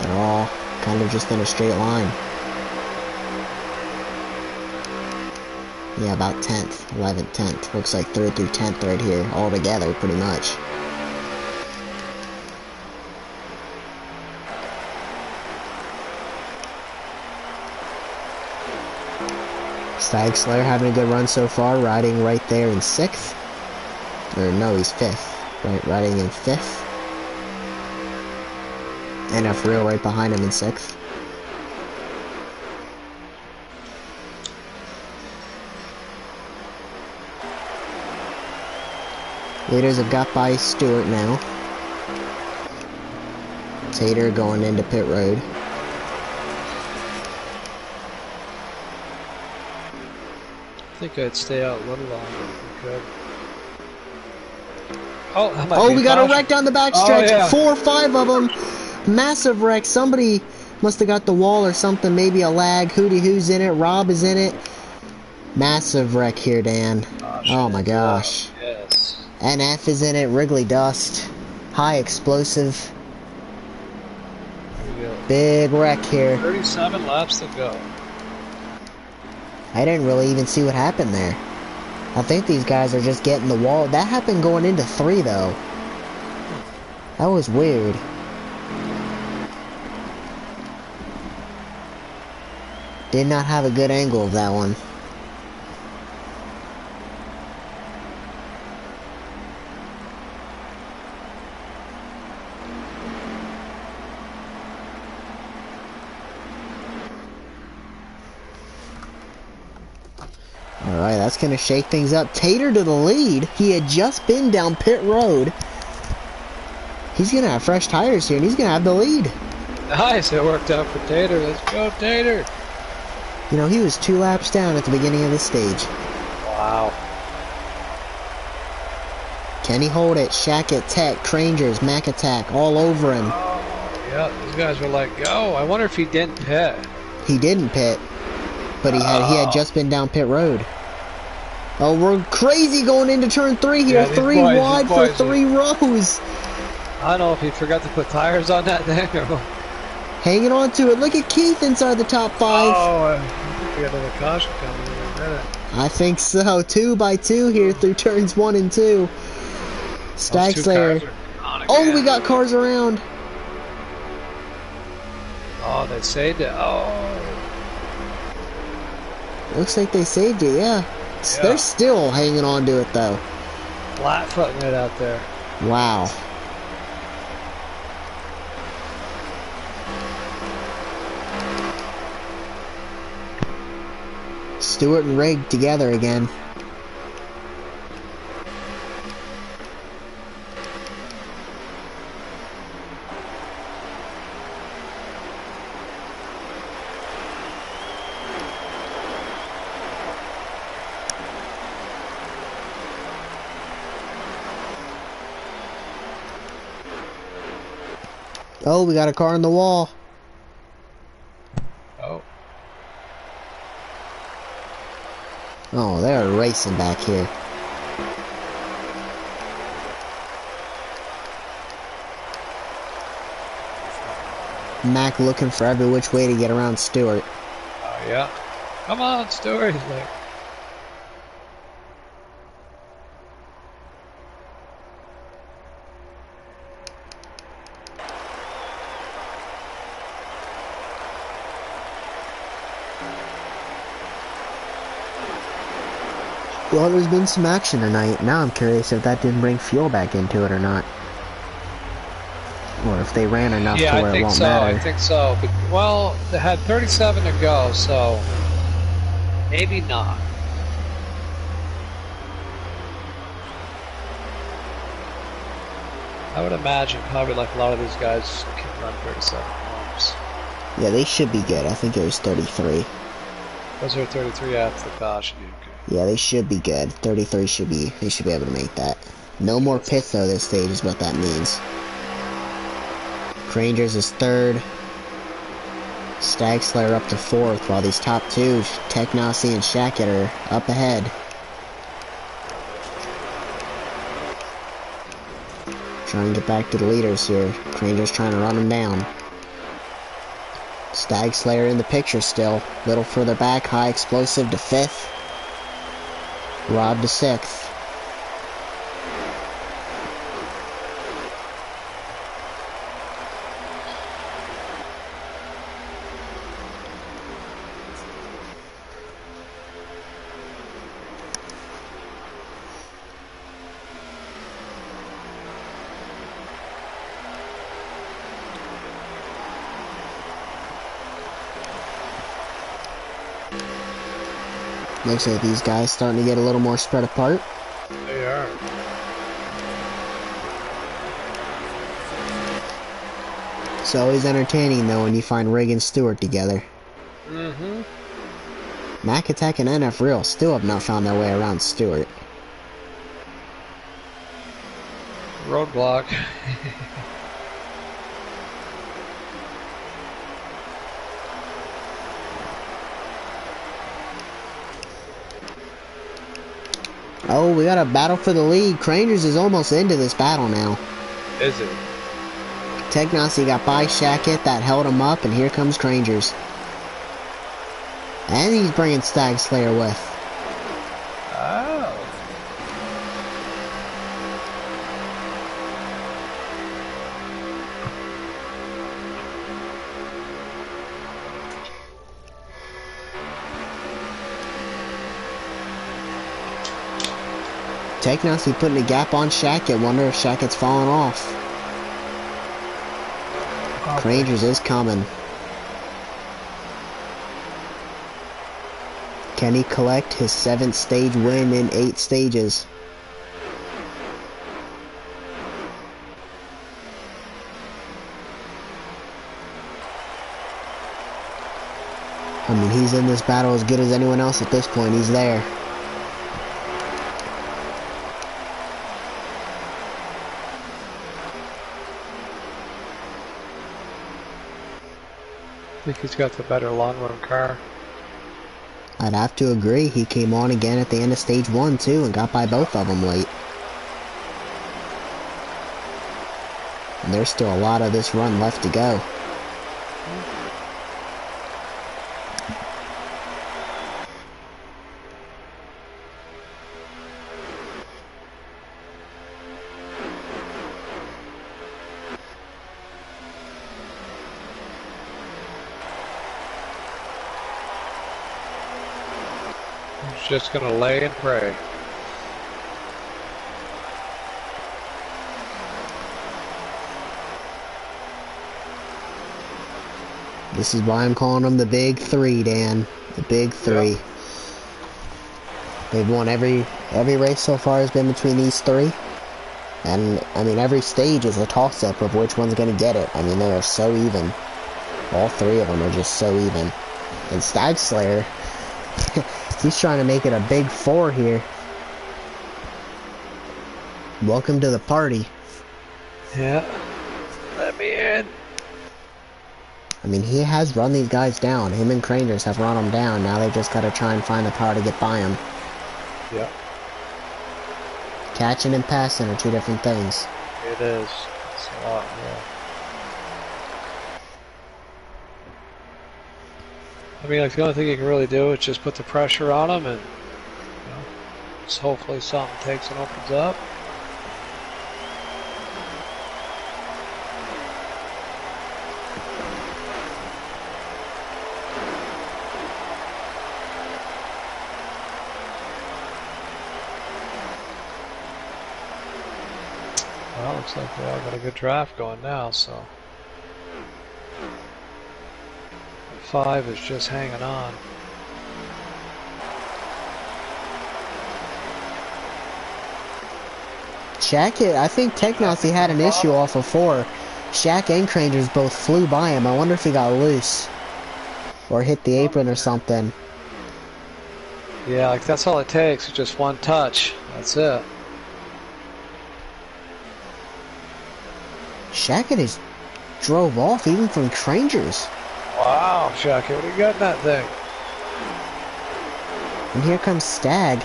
They're all kind of just in a straight line. Yeah, about 10th, 11th, 10th. Looks like 3rd through 10th right here, all together, pretty much. Stag Slayer having a good run so far, riding right there in 6th. Or no, he's 5th. Right, riding in 5th. NF Real right behind him in 6th. Leaders have got by Stewart now. Tater going into pit road. I think I'd stay out a little longer if we could. Oh, that might Oh, be we got a caution. wreck down the back Oh, stretch. yeah. 4 or 5 of them. Massive wreck. Somebody must have got the wall or something. Maybe a lag. Hootie Who's in it. Rob is in it. Massive wreck here, Dan. Oh my gosh. Yes. NF is in it. Wrigley Dust. High explosive. There we go. Big wreck here. 37 laps to go. I didn't really even see what happened there. I think these guys are just getting the wall. That happened going into 3 though. That was weird. Did not have a good angle of that one. Alright, that's going to shake things up. Tater to the lead. He had just been down pit road. He's going to have fresh tires here, and he's going to have the lead. Nice, it worked out for Tater. Let's go, Tater. You know, he was 2 laps down at the beginning of the stage. Wow. Can he hold it? Shackett, Tech, Crangers, Mac Attack, all over him. Oh, yeah, these guys were like, go. I wonder if he didn't pit. He didn't pit, but he had just been down pit road. Oh, we're crazy going into turn 3 here. Yeah, these 3 boys- wide these for boys 3 rows. I don't know if he forgot to put tires on that thing or what. Hanging on to it. Look at Keith inside the top 5. Oh, I think we got another caution coming in a minute. I think so. 2 by 2 here through turns 1 and 2. Stag Those two Slayer. cars are on Oh, again. we got cars around. Oh, they saved it. Oh. Looks like they saved it, yeah. They're still hanging on to it, though. Flat footing it out there. Wow. Stewart and Rigg together again. Oh, we got a car on the wall. Oh. Oh, they're racing back here. Mac looking for every which way to get around Stewart. Oh, yeah. Come on, Stuart. He's like, Well, there's been some action tonight. Now I'm curious if that didn't bring fuel back into it or not. Or if they ran enough to yeah, where I it think won't so. matter. I think so. But, well, they had 37 to go, so maybe not. I would imagine probably like a lot of these guys can run 37 laps. Yeah, they should be good. I think it was 33. Was there 33 after the caution? Okay. Yeah, they should be good. 33 should be, they should be able to make that. No more pits though this stage is what that means. Rangers is 3rd. Stag Slayer up to 4th, while these top 2, Technosy and Shackett, are up ahead. Trying to get back to the leaders here. Rangers trying to run them down. Stag Slayer in the picture still. Little further back, High Explosive to 5th. Rob to 6th. Looks like these guys starting to get a little more spread apart. They are. It's always entertaining though when you find Rig and Stewart together. Mm-hmm. Mac Attack and NF Real still have not found their way around Stewart. Roadblock. Oh, we got a battle for the lead. Crangers is almost into this battle now. Is it? Technosy got by Shackett, that held him up, and here comes Crangers. And he's bringing Stag Slayer with. Oh. Technosy putting a gap on Shackett. Wonder if Shackett's falling off. Crangers is coming. Can he collect his 7th stage win in 8 stages? I mean, he's in this battle as good as anyone else at this point. He's there. I think he's got the better long-run car. I'd have to agree. He came on again at the end of stage 1 too and got by both of them late. And there's still a lot of this run left to go. He's just gonna lay and pray. This is why I'm calling them the Big Three, Dan. The Big Three. Yep. They've won every race so far has been between these three. And, I mean, every stage is a toss-up of which one's going to get it. I mean, they are so even. All three of them are just so even. And Stag Slayer, he's trying to make it a big 4 here. Welcome to the party. Yeah. Let me in. I mean, he has run these guys down. Him and Crangers have run them down. Now they've just got to try and find the power to get by him. Yeah. Catching and passing are two different things. It is. It's a lot more. I mean, like, the only thing you can really do is just put the pressure on him and, you know, just hopefully something takes and opens up. Well, looks like we all got a good draft going now, so. 5 is just hanging on. Shaq, I think Technosy had an issue off of 4. Shaq and Crangers both flew by him. I wonder if he got loose. Or hit the apron or something. Yeah, like that's all it takes. Just one touch. That's it. Shaq just drove off even from Crangers. Wow, Shaq, what do you got in that thing? And here comes Stag.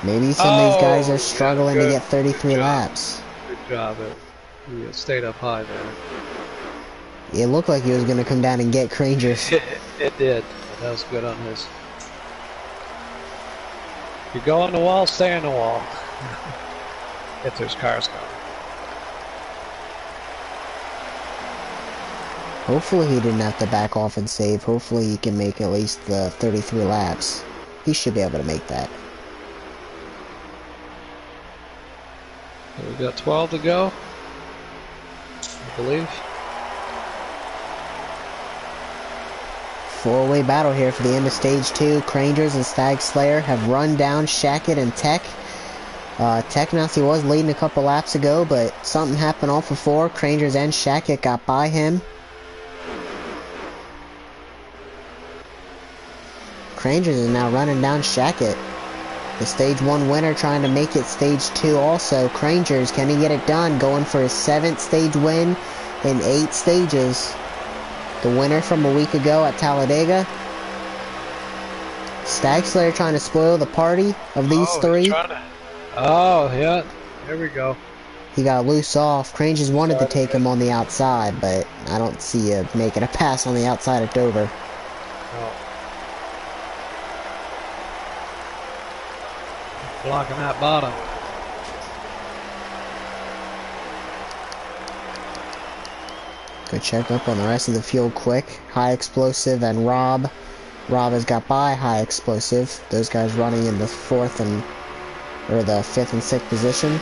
Maybe some of these guys are struggling to get 33 laps. Good job. You stayed up high there. It looked like he was going to come down and get Crangers. It did. That was good on his. If you go on the wall, stay on the wall. If there's cars coming. Hopefully he didn't have to back off and save. Hopefully he can make at least the 33 laps. He should be able to make that. So we've got 12 to go, I believe. Four-way battle here for the end of stage 2. Crangers and Stag Slayer have run down Shackett and Tech. Tech Nazi was leading a couple laps ago, but something happened off of 4. Crangers and Shackett got by him. Crangers is now running down Shackett. The stage 1 winner trying to make it stage 2 also. Crangers, can he get it done? Going for his 7th stage win in 8 stages. The winner from a week ago at Talladega. Stag Slayer trying to spoil the party of these three. Oh, yeah. There we go. He got loose off. Crangers wanted to take him on the outside, but I don't see you making a pass on the outside of Dover. Oh. Blocking that bottom. Go check up on the rest of the field quick. High Explosive and Rob. Rob has got by High Explosive. Those guys running in the 5th and 6th position.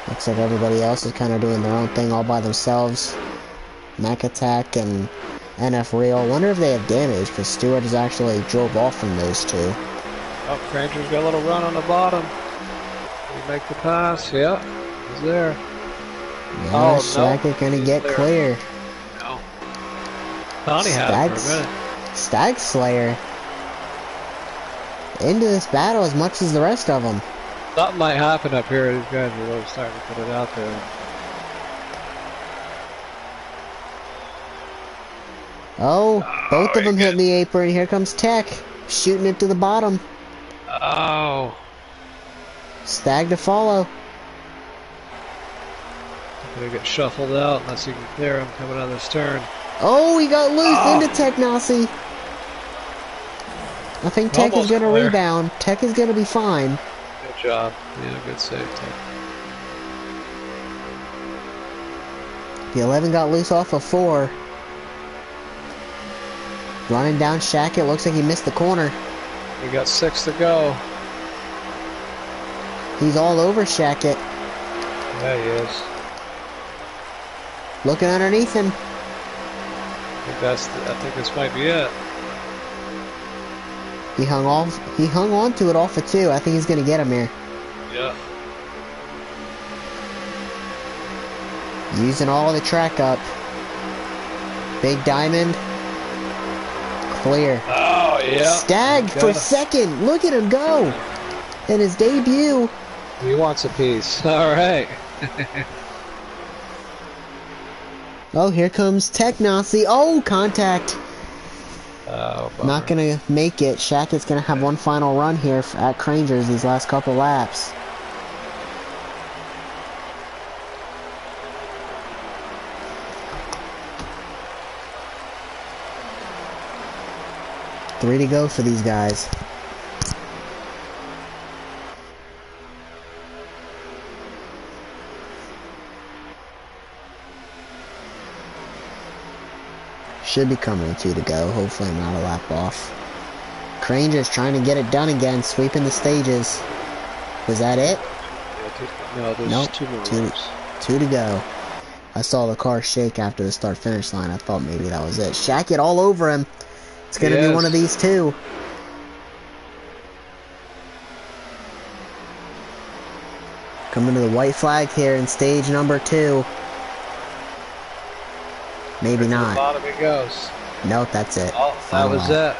Looks like everybody else is kind of doing their own thing all by themselves. Mac Attack and NF Real. Wonder if they have damage, because Stewart has actually drove off from those two. Oh, Cranger's got a little run on the bottom. Can he make the pass? Yeah, he's there. Yeah, Shackett gonna get clear. No. Donnie had it for a minute. Stag Slayer into this battle as much as the rest of them. Something might happen up here. These guys are really starting to put it out there. Oh, both of them hitting the apron. Here comes Tech, shooting it to the bottom. Oh. Stag to follow. Gonna get shuffled out unless you can clear him coming out of this turn. Oh, he got loose into Tech Nazi. I think Tech is gonna rebound. Tech is gonna be fine. Good job. Yeah, good save, Tech. The 11 got loose off of 4. Running down Shackett. Looks like he missed the corner. We got 6 to go. He's all over Shackett. Yeah, he is. Looking underneath him. I think this might be it. He hung on to it off of 2. I think he's gonna get him here. Yeah. Using all the track up. Big Diamond. Clear. Oh, yeah. Stag for 2nd. Look at him go. In his debut. He wants a piece. All right. Oh, here comes Tech Nazi. Oh, contact. Oh, not gonna make it. Shackett's gonna have one final run here at Crangers these last couple laps. Three to go for these guys. Should be coming 2 to go. Hopefully I'm not a lap off. Cranger's trying to get it done again, sweeping the stages. Was that it? No, there's nope. 2 more laps. 2 to go. I saw the car shake after the start-finish line. I thought maybe that was it. Shackett all over him. It's going to be one of these 2. Coming to the white flag here in stage number 2. Maybe not. To the bottom he goes. Nope, that's it. Oh, that was it.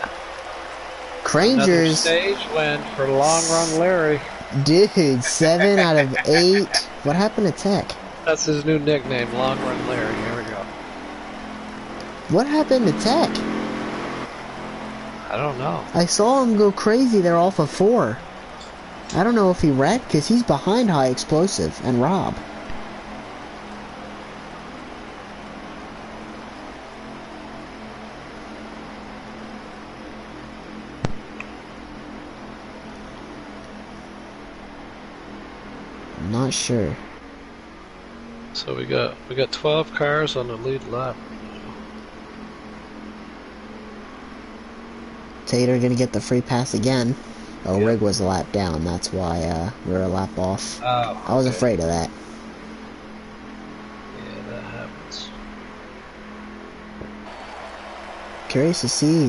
Crangers. Another stage win for Long Run Larry. Dude, 7 out of 8. What happened to Tech? That's his new nickname, Long Run Larry. Here we go. What happened to Tech? I don't know. I saw him go crazy there off of 4. I don't know if he wrecked, because he's behind High Explosive and Rob. I'm not sure. So we got 12 cars on the lead lap. Tater gonna get the free pass again. Oh, Rig was a lap down. That's why we were a lap off. Oh, I was afraid of that. Yeah, that happens. Curious to see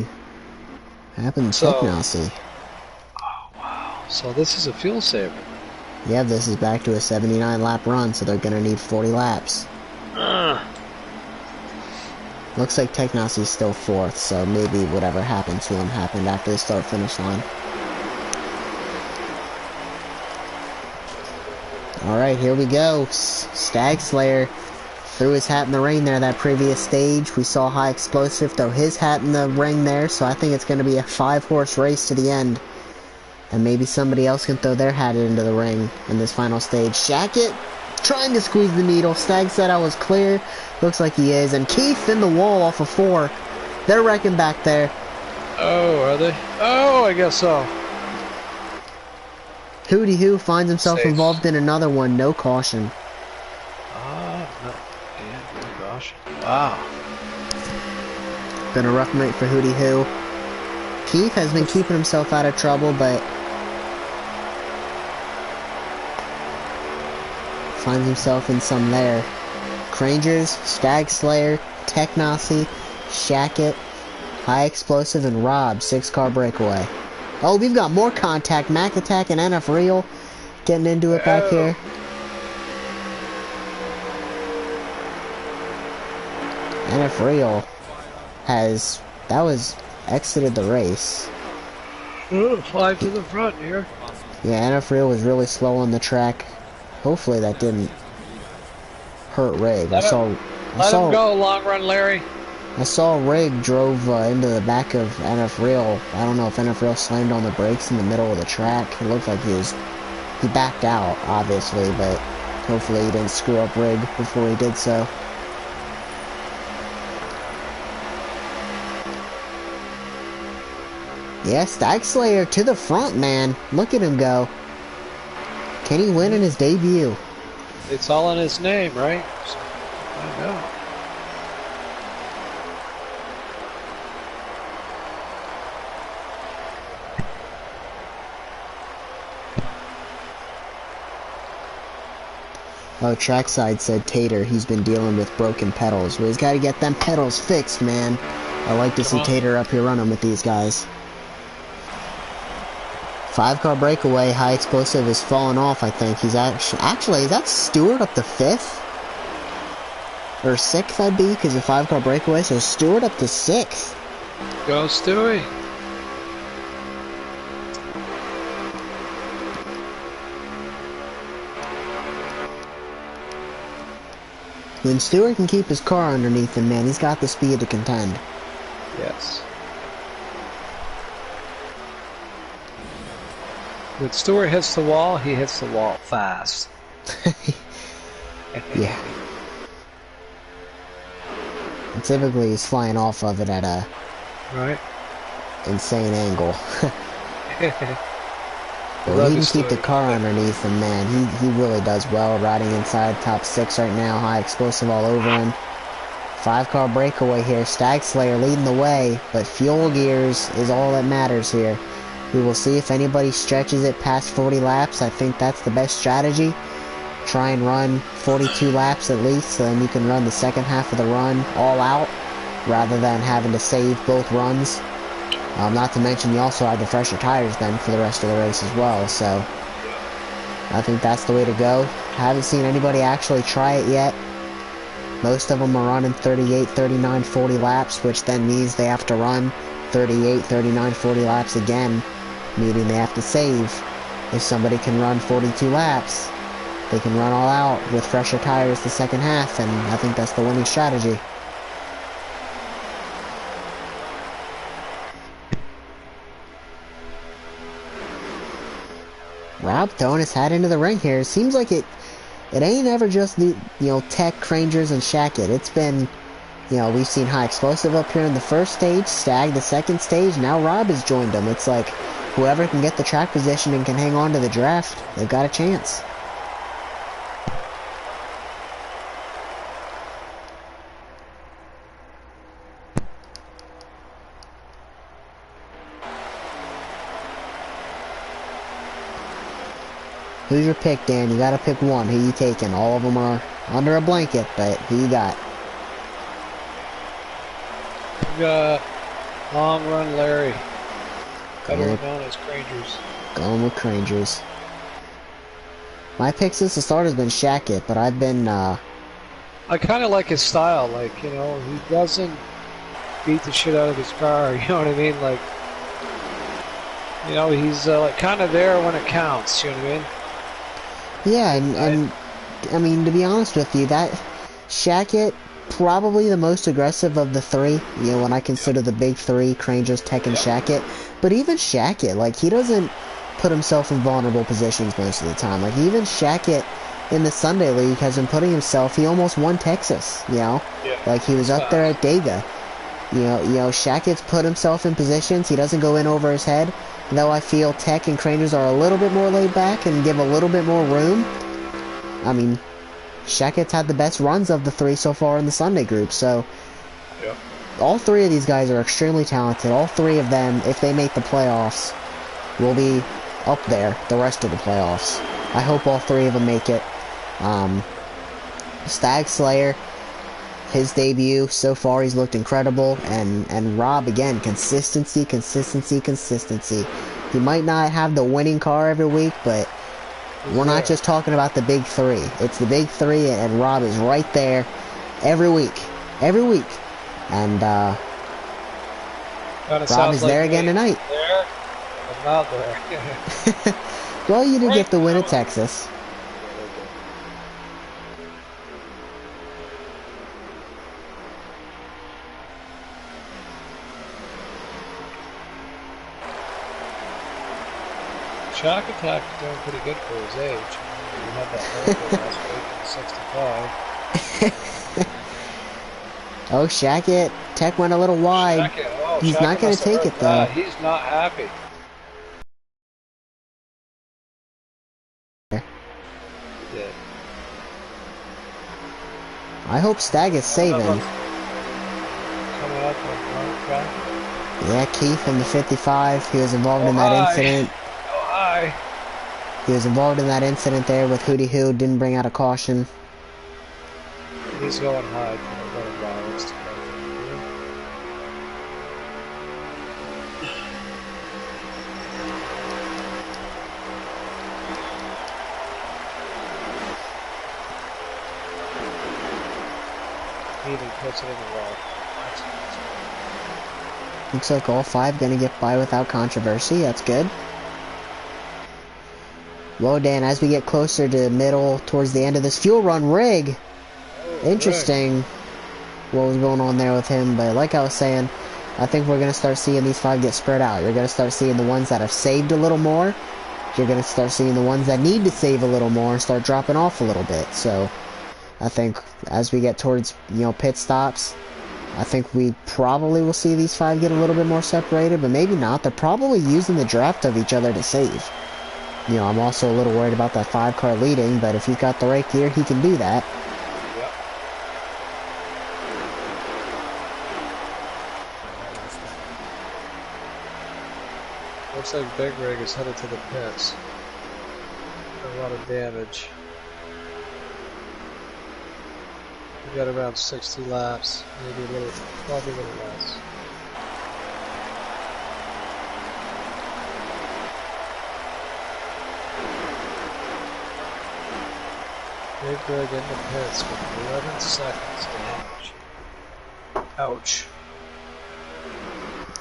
what happened to So, Technosy. so this is a fuel saver. Yeah, this is back to a 79 lap run, so they're gonna need 40 laps. Looks like Technosy's still 4th, so maybe whatever happened to him happened after the start-finish line. Alright, here we go. Stag Slayer threw his hat in the ring there that previous stage. We saw High Explosive throw his hat in the ring there, so I think it's going to be a 5-horse race to the end. And maybe somebody else can throw their hat into the ring in this final stage. Shackett trying to squeeze the needle. Stag said I was clear. Looks like he is. And Keith in the wall off of 4. They're wrecking back there. Oh, are they? Oh, I guess so. Hootie Hoo finds himself Safe. involved in another one. No caution. No. Yeah, oh gosh. Wow. Been a rough night for Hootie Hoo. Keith has been keeping himself out of trouble, but finds himself in some there. Crangers, Stag Slayer, Technosy, Shackett, High Explosive, and Rob, 6-car breakaway. Oh, we've got more contact. Mac Attack and NF Real getting into it back here. NF Real has, that was exited the race. Ooh, 5 to the front here. Yeah, NF Real was really slow on the track. Hopefully that didn't hurt Rig. Let him go, long run Larry. I saw Rig drove into the back of NF Real. I don't know if NF Real slammed on the brakes in the middle of the track. It looked like he backed out, obviously, but hopefully he didn't screw up Rig before he did so. Yeah, Stag Slayer to the front, man. Look at him go. Can he win in his debut? It's all in his name, right? So, I know. Oh, Trackside said Tater, he's been dealing with broken pedals. Well, he's got to get them pedals fixed, man. I like to see Tater up here running with these guys. 5-car breakaway, High Explosive is falling off, I think. He's actually, is that Stewart up to 5th? Or 6th, I'd be, because of 5-car breakaway, so Stewart up to 6th. Go, Stewie. When Stewart can keep his car underneath him, man, he's got the speed to contend. Yes. When Stewart hits the wall, he hits the wall fast. Yeah. And typically he's flying off of it at a insane angle. But he can keep the car underneath him, man. He really does well, riding inside top 6 right now. High Explosive all over him. 5-car breakaway here. Stag Slayer leading the way, but fuel gears is all that matters here. We will see if anybody stretches it past 40 laps. I think that's the best strategy. Try and run 42 laps at least, so then you can run the second half of the run all out, rather than having to save both runs. Not to mention you also have the fresher tires then for the rest of the race as well, so I think that's the way to go. Haven't seen anybody actually try it yet. Most of them are running 38, 39, 40 laps, which then means they have to run 38, 39, 40 laps again, meaning they have to save. If somebody can run 42 laps, they can run all out with fresher tires the second half, and I think that's the winning strategy. Rob throwing his hat into the ring here. It seems like it ain't ever just the, Tech, Crangers, and Shackett. It's been, we've seen High Explosive up here in the first stage, Stag the second stage, now Rob has joined them. It's like, whoever can get the track position and can hang on to the draft, they've got a chance. Who's your pick, Dan? You gotta pick one. Who you taking? All of them are under a blanket, but who you got? Long Run Larry, better Going with, known as Crangers. going with Crangers. My pick since the start has been Shackett, but I've been, I kind of like his style. Like, you know, he doesn't beat the shit out of his car. You know what I mean? Like, you know, he's like kind of there when it counts. You know what I mean? yeah, and I mean, to be honest with you, that Shackett, probably the most aggressive of the three, you know, when I consider the big three, Crangers, Tech, and Shackett. But even Shackett, like, he doesn't put himself in vulnerable positions most of the time. Like, even Shackett in the Sunday League has been putting himself, he almost won Texas, you know? Yeah. Like, he was up there at Dega. You know, Shackett's put himself in positions, he doesn't go in over his head. Though I feel Tech and Crangers are a little bit more laid back and give a little bit more room. I mean, Shackett's had the best runs of the three so far in the Sunday group, so Yep. all three of these guys are extremely talented. All three of them, if they make the playoffs, will be up there the rest of the playoffs. I hope all three of them make it. Stag Slayer, his debut so far, he's looked incredible, and Rob, again, consistency. He might not have the winning car every week, but we're not just talking about the big three. It's the big three, and Rob is right there every week, and Rob is there again tonight. There, but not there. Well, you did get the win at Texas. Shock Attack is doing pretty good for his age. He had that record last week in 65. Oh, Shackett. Tech went a little wide. He's Shackett not going to take it, though. He's not happy. Yeah. Yeah. I hope Stag is saving. Coming up on track. Yeah, Keith in the 55. He was involved in that incident. Oh, hi. He was involved in that incident there with Hootie Hoo. Didn't bring out a caution. He's going high for a little while. It's he even puts it in the wall. Looks like all five going to get by without controversy. That's good. Well, Dan, as we get closer to middle, towards the end of this fuel run, Rig. Interesting what was going on there with him, but like I was saying, I think we're going to start seeing these five get spread out. You're going to start seeing the ones that have saved a little more. You're going to start seeing the ones that need to save a little more and start dropping off a little bit. So I think as we get towards, you know, pit stops, I think we probably will see these five get a little bit more separated, but maybe not. They're probably using the draft of each other to save. You know, I'm also a little worried about that 5-car leading, but if he's got the right gear, he can do that. Yep. Looks like Big Rig is headed to the pits. A lot of damage. We got around 60 laps, maybe a little, probably a little less. Big Rig in the pits with 11 seconds damage. Ouch.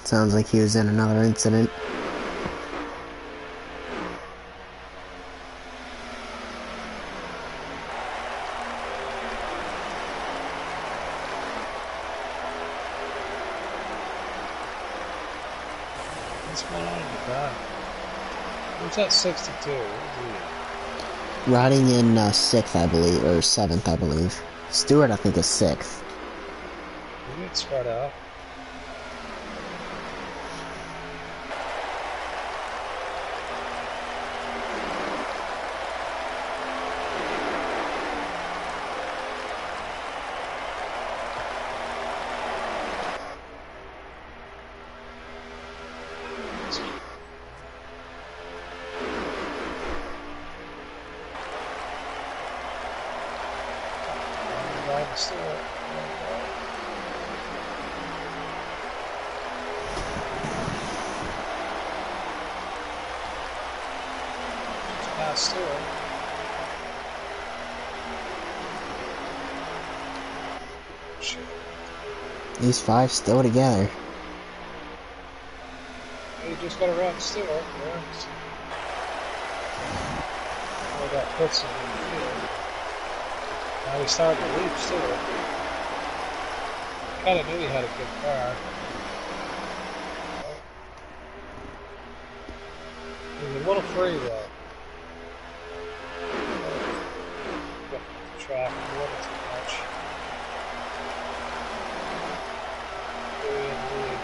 Sounds like he was in another incident. What's going on in the back? Who's that 62? Riding in 6th, I believe, or 7th, I believe. Stewart, I think, is 6th. You get spread out. Stewart. Shit. These five still together. You just got around Stewart. Yeah. Oh, that puts him in the field. Now he's starting to lead Stewart. Kind of knew he had a good car. He's a little free though. Track a little too much. Way in the lead.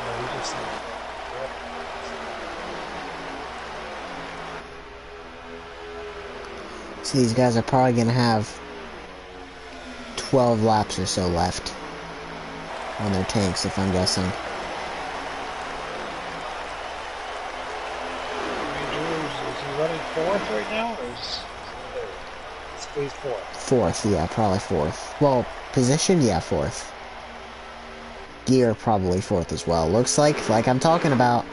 Yeah, he just yep. So these guys are probably going to have 12 laps or so left on their tanks, if I'm guessing. Is he running fourth right now, or is he's fourth? Fourth, yeah, probably fourth. Well, position, yeah, fourth. Gear, probably fourth as well. Looks like I'm talking about,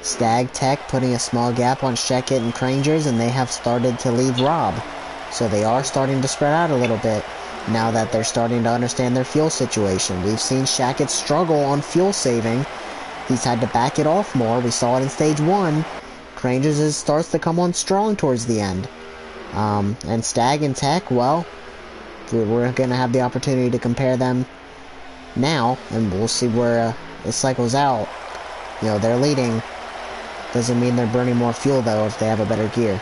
Stag Tech putting a small gap on Sheckett and Crangers, and they have started to leave Rob. So they are starting to spread out a little bit now that they're starting to understand their fuel situation. We've seen Sheckett struggle on fuel saving. He's had to back it off more. We saw it in stage 1. Crangers starts to come on strong towards the end. And Stag and Tech, well, we're going to have the opportunity to compare them now, and we'll see where it cycles out. You know, they're leading. Doesn't mean they're burning more fuel, though, if they have a better gear.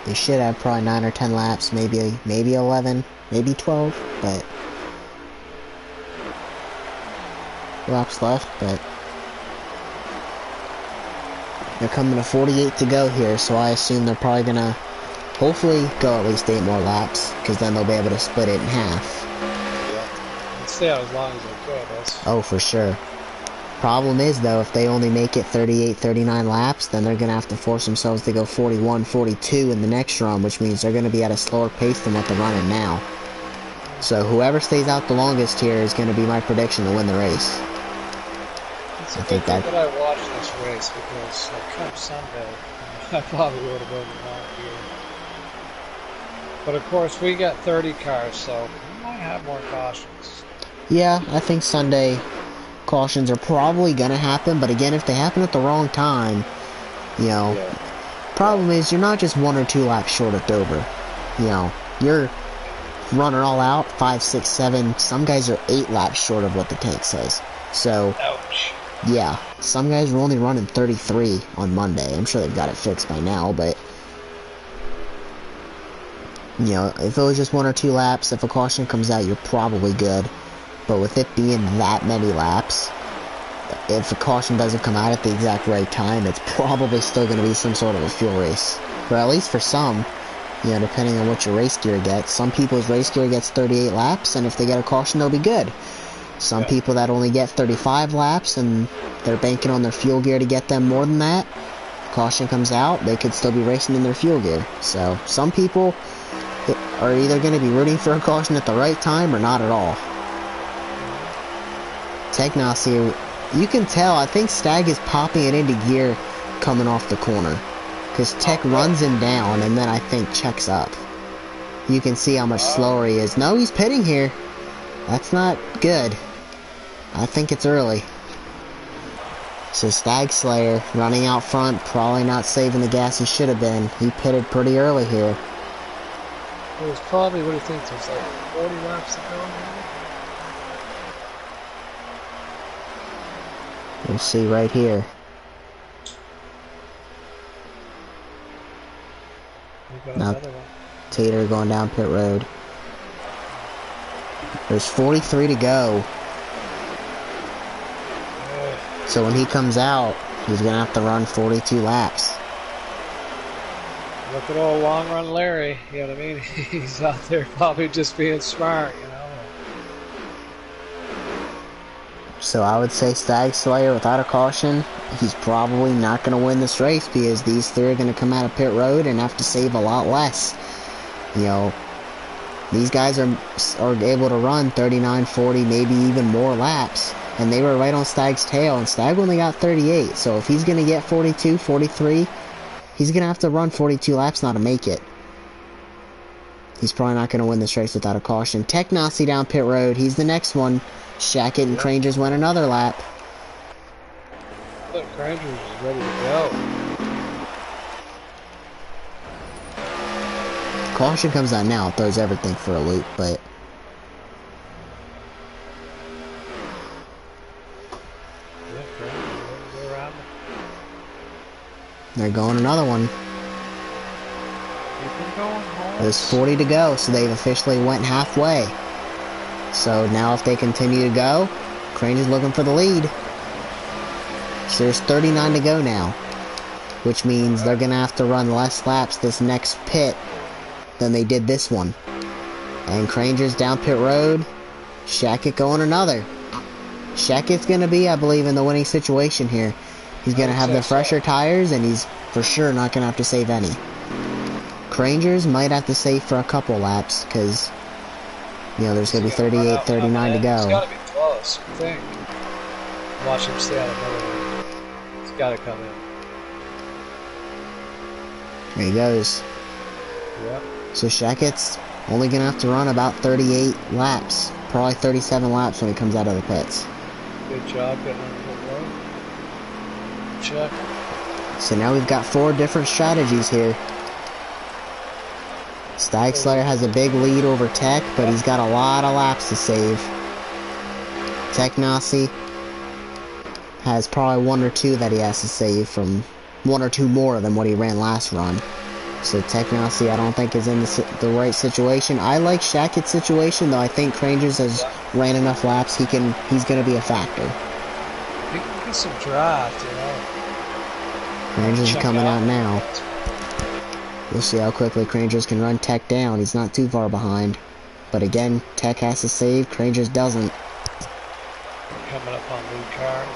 They should have probably 9 or 10 laps, maybe 11, maybe 12, but laps left, but they're coming to 48 to go here, so I assume they're probably gonna hopefully go at least 8 more laps, because then they'll be able to split it in half. Yeah. And stay out as long as they could. Oh, for sure. Problem is, though, if they only make it 38, 39 laps, then they're going to have to force themselves to go 41, 42 in the next run, which means they're going to be at a slower pace than what they're running now. So whoever stays out the longest here is going to be my prediction to win the race. It's a good thing that I watched this race, because come Sunday, I probably would have been the here. But of course, we got 30 cars, so we might have more cautions. Yeah, I think Sunday cautions are probably going to happen, but again, if they happen at the wrong time, you know, problem is you're not just 1 or 2 laps short of Dover. You know, you're running all out, 5, 6, 7, some guys are 8 laps short of what the tank says. So, ouch. Yeah, some guys were only running 33 on Monday. I'm sure they've got it fixed by now, but you know, if it was just 1 or 2 laps, if a caution comes out, you're probably good. But with it being that many laps, if a caution doesn't come out at the exact right time, it's probably still going to be some sort of a fuel race. Or at least for some, you know, depending on what your race gear gets. Some people's race gear gets 38 laps, and if they get a caution, they'll be good. Some people that only get 35 laps, and they're banking on their fuel gear to get them more than that. Caution comes out, they could still be racing in their fuel gear. So, some people are either going to be rooting for a caution at the right time or not at all. Technosy, you can tell, I think Stag is popping it into gear coming off the corner. Because Tech runs him down and then I think checks up. You can see how much slower he is. No, he's pitting here. That's not good. I think it's early. So Stag Slayer running out front, probably not saving the gas he should have been. He pitted pretty early here. It was probably, what do you think, there's like 40 laps to go now? We'll see right here. We've got Now, another one. Tater going down pit road. There's 43 to go. So when he comes out, he's going to have to run 42 laps. Look at old long run Larry, you know what I mean? He's out there probably just being smart, you know. So I would say Stag Slayer, without a caution, he's probably not going to win this race because these three are going to come out of pit road and have to save a lot less. You know, these guys are able to run 39, 40, maybe even more laps. And they were right on Stag's tail, and Stag only got 38. So if he's going to get 42, 43, he's going to have to run 42 laps now to make it. He's probably not going to win this race without a caution. Technosy down pit road. He's the next one. Shackett and Crangers went another lap. Look, Crangers is ready to go. Caution comes out now. It throws everything for a loop, but... Yeah, Crangers ready to go around. They're going another one. Keep them going home. There's 40 to go, so they've officially went halfway. So now if they continue to go, Crange is looking for the lead. So there's 39 to go now, which means they're going to have to run less laps this next pit than they did this one. And Cranger's down pit road. Shackett going another. Shackett's going to be, I believe, in the winning situation here. He's going to have the fresher tires, and he's for sure not going to have to save any. Crangers might have to save for a couple laps, because, you know, there's going to be 38, 39 to go. It's got to be close, I think. Watch him stay out of another one. It's got to come in. There he goes. Yep. So Shackett's only going to have to run about 38 laps. Probably 37 laps when he comes out of the pits. Good job getting on the pit road. Check. So now we've got 4 different strategies here. Stag Slayer has a big lead over Tech, but he's got a lot of laps to save. Technosy has probably 1 or 2 that he has to save from 1 or 2 more than what he ran last run. So Technosy I don't think is in the right situation. I like Shackett's situation, though I think Crangers has ran enough laps, he's going to be a factor. He can get some draft, you know. Crangers is coming out now. We'll see how quickly Crangers can run Tech down. He's not too far behind. But again, Tech has to save, Crangers doesn't. Coming up on lead car.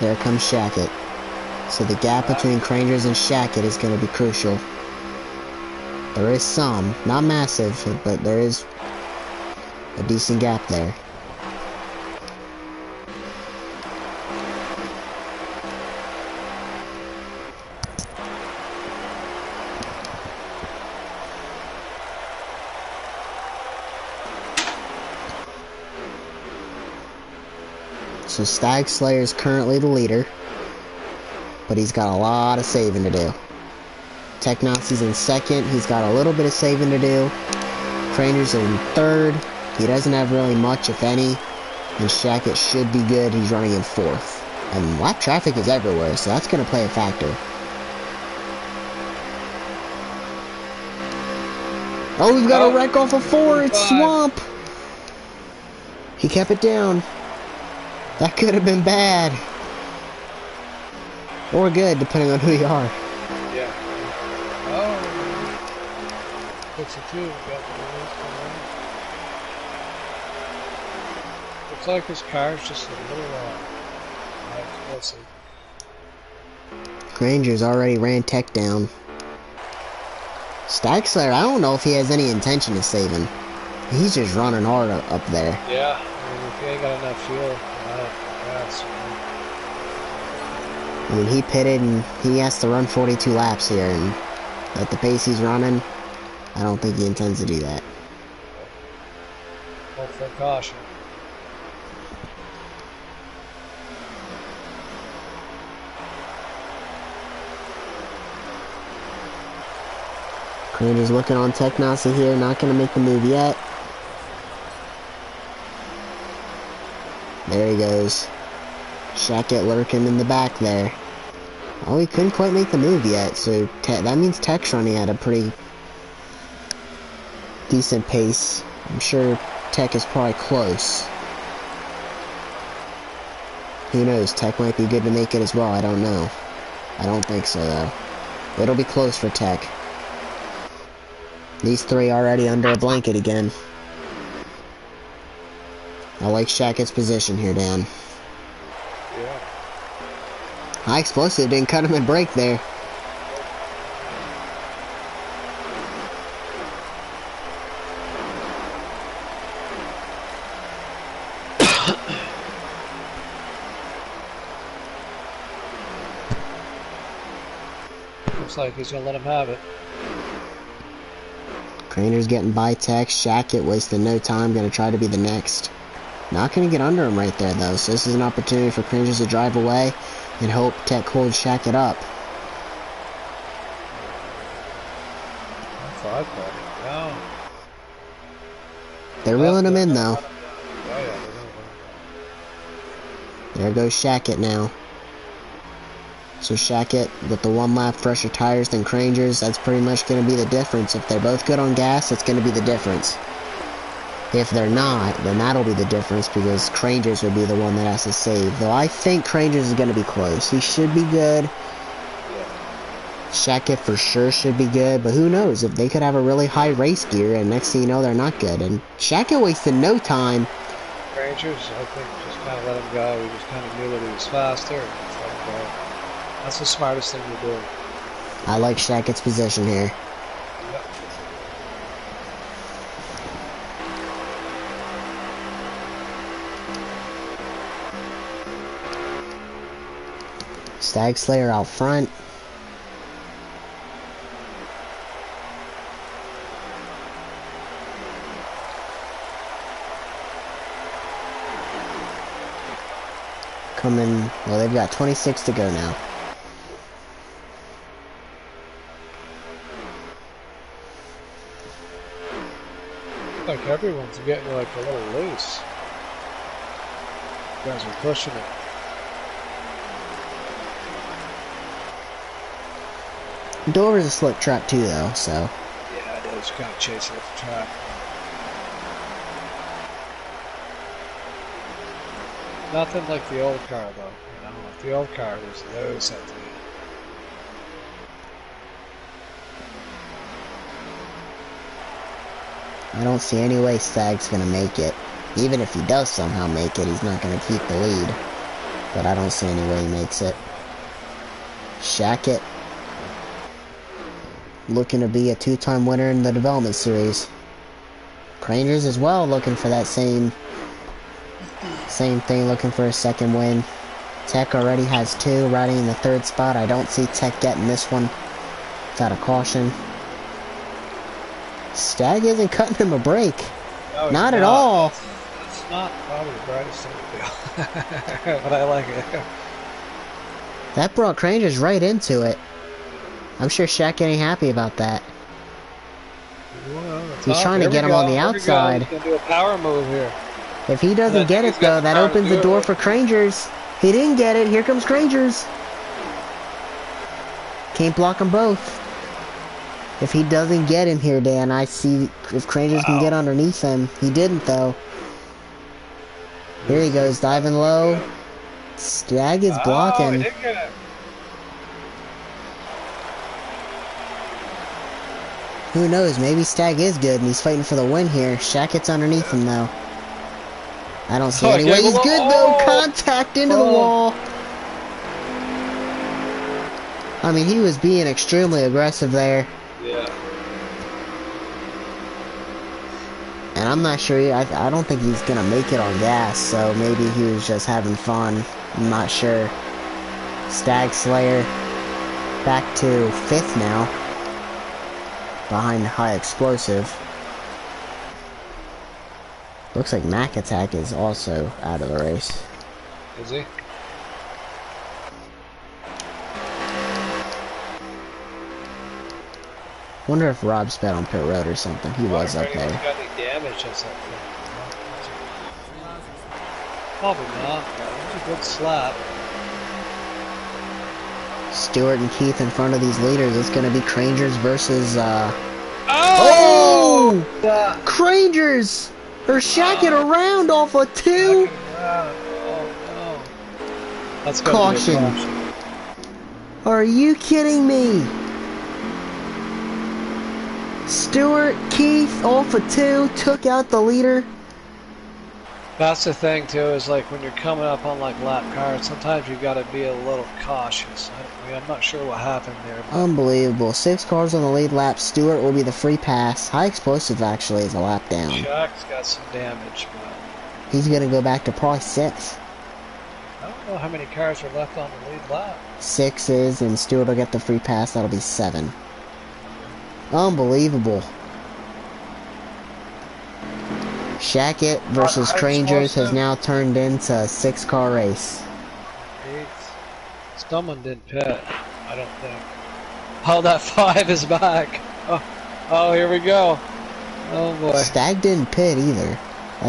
There comes Shackett. So the gap between Crangers and Shackett is going to be crucial. There is some, not massive, but there is a decent gap there. So Stag Slayer is currently the leader, but he's got a lot of saving to do. Technosy's in second, he's got a little bit of saving to do. Cranger's in third, he doesn't have really much, if any. And Shackett should be good, he's running in fourth. And lap traffic is everywhere, so that's going to play a factor. Oh, we've got a wreck off of 4, it's Swamp! He kept it down. That could have been bad. Or good, depending on who you are. Yeah. Oh. 62. Got the release coming in. Looks like his car's just a little explosive. Rangers already ran Tech down. Stag Slayer, I don't know if he has any intention of saving. He's just running hard up there. Yeah. I mean, if he ain't got enough fuel. I mean, he pitted and he has to run 42 laps here, and at the pace he's running, I don't think he intends to do that. Hope for caution. Cranger's looking on Technosy here, not going to make the move yet. There he goes. Shackett lurking in the back there. Oh, he couldn't quite make the move yet, so that means Tech's running at a pretty decent pace. I'm sure Tech is probably close. Who knows, Tech might be good to make it as well, I don't know. I don't think so, though. It'll be close for Tech. These three already under a blanket again. I like Shackett's position here, Dan. Yeah. High explosive didn't cut him in break there. Looks like he's gonna let him have it. Craner's getting by Tech. Shackett wasting no time, gonna try to be the next. Not gonna get under him right there though, so this is an opportunity for Crangers to drive away and hope Tech holds Shackett up. That's what I thought. No. They're reeling him in though. Oh yeah, There goes Shackett now. So Shackett with the one lap fresher tires than Crangers, that's pretty much going to be the difference. If they're both good on gas, that's going to be the difference. If they're not, then that'll be the difference because Crangers would be the one that has to save. Though I think Crangers is going to be close. He should be good. Shackett for sure should be good, but who knows? If they could have a really high race gear and next thing you know they're not good. And Shackett wasted no time. Rangers, I think, just kind of let him go. He just kind of knew that he was faster. And just let him go. That's the smartest thing to do. I like Shackett's position here. Yep. Stag Slayer out front. Coming, well, they've got 26 to go now. Like everyone's getting like a little loose. You guys are pushing it. Dover's a slick track too, though, so. Yeah, it is. You gotta chase it at the track. Nothing like the old car, though. You know, like the old car was no set to you. I don't see any way Stag's gonna make it. Even if he does somehow make it, he's not gonna keep the lead. But I don't see any way he makes it. Shackett looking to be a two-time winner in the development series. Crangers as well looking for that same thing, looking for a second win. Tech already has two, riding in the third spot. I don't see Tech getting this one without a caution. Stag isn't cutting him a break. No, not at all. It's not probably the brightest thing to do. But I like it. That brought Crangers right into it. I'm sure Shaq ain't happy about that. Well, He's trying to get him on the outside. He's gonna do a power move here. If he doesn't get it though, that opens the door for Crangers. He didn't get it. Here comes Crangers. Can't block them both. If he doesn't get him here, Dan, I see if Crangers can get underneath him. He didn't though. Here he goes, diving low. Stag is blocking. He did get it. Who knows? Maybe Stag is good and he's fighting for the win here. Shackett's underneath him though. I don't see any way he's good though. Contact into the wall. I mean, he was being extremely aggressive there. Yeah. And I'm not sure, I don't think he's gonna make it on gas, so maybe he was just having fun. I'm not sure. Stag Slayer back to 5th now, behind High Explosive. Looks like Mac Attack is also out of the race. Is he? Wonder if Rob's bet on pit road or something. He was up there. Got any damage or something? Probably not. It was a good slap. Stewart and Keith in front of these leaders. It's going to be Crangers versus, Oh! Crangers! Are shacking around off a 2? Oh, no. That's Caution. Are you kidding me? Stewart, Keith, all for 2, took out the leader. That's the thing too, is like when you're coming up on like lap cars, sometimes you got to be a little cautious. I mean, I'm not sure what happened there. But Unbelievable. 6 cars on the lead lap. Stewart will be the free pass. High explosive actually is a lap down. Shaq's got some damage, but He's going to go back to probably 6th. I don't know how many cars are left on the lead lap. 6 is, and Stewart will get the free pass. That'll be 7. Unbelievable. Shackett versus Crangers has now turned into a 6-car race. Someone didn't pit, I don't think. Oh, that 5 is back. Oh, here we go. Oh boy. Stag didn't pit either.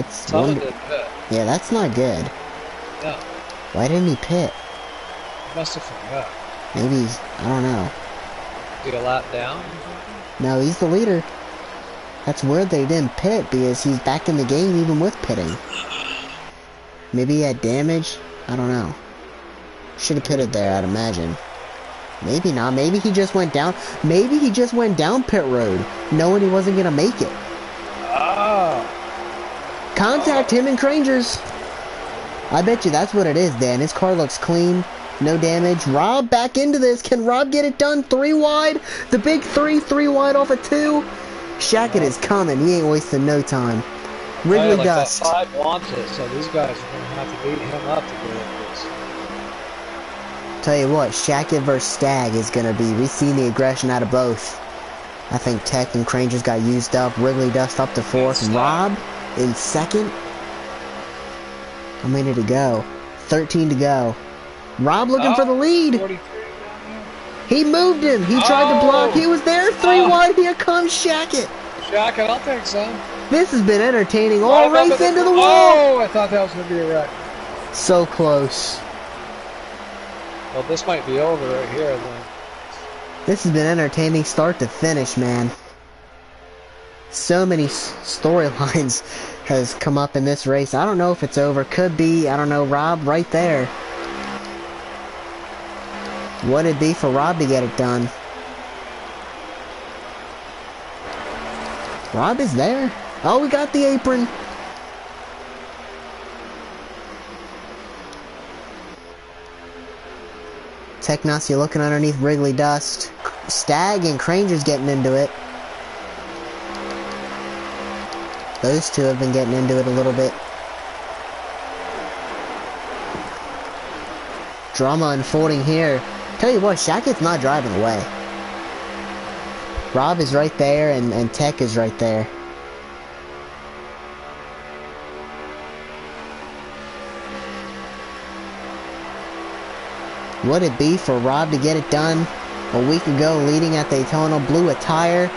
Someone didn't pit. Yeah, that's not good. No. Why didn't he pit? He must have forgot. Maybe, I don't know. Did a lap down? No, he's the leader. That's weird they didn't pit because he's back in the game even with pitting. Maybe he had damage? I don't know. Should have pitted there, I'd imagine. Maybe not. Maybe he just went down. Maybe he just went down pit road, knowing he wasn't going to make it. Oh. Contact him and Crangers. I bet you that's what it is, Dan. His car looks clean. No damage. Rob back into this. Can Rob get it done? 3 wide. The big 3 wide off of 2. Shackett is coming. He ain't wasting no time. Wrigley like Dust. That 5 wants it, so these guys are going to have to beat him up to get this. Tell you what, Shackett versus Stag is going to be. We've seen the aggression out of both. I think Tech and Crangers got used up. Wrigley Dust up to 4th. Rob in 2nd. How many to go? 13 to go. Rob looking for the lead. 43. He moved him. He tried to block. He was there. 3 wide. Here comes Shackett. Shaq, I don't think so. This has been entertaining all race into the wall. Oh, I thought that was going to be a wreck. So close. Well, this might be over right here then. This has been entertaining start to finish, man. So many storylines has come up in this race. I don't know if it's over. Could be. I don't know. Rob right there. Would it be for Rob to get it done? Rob is there. Oh, we got the apron. Technos, you're looking underneath Wrigley Dust. Stag and Cranger's getting into it. Those two have been getting into it a little bit. Drama unfolding here. Tell you what, Shackett's not driving away. Rob is right there, and Tech is right there. Would it be for Rob to get it done? A week ago, leading at Daytona, blew a tire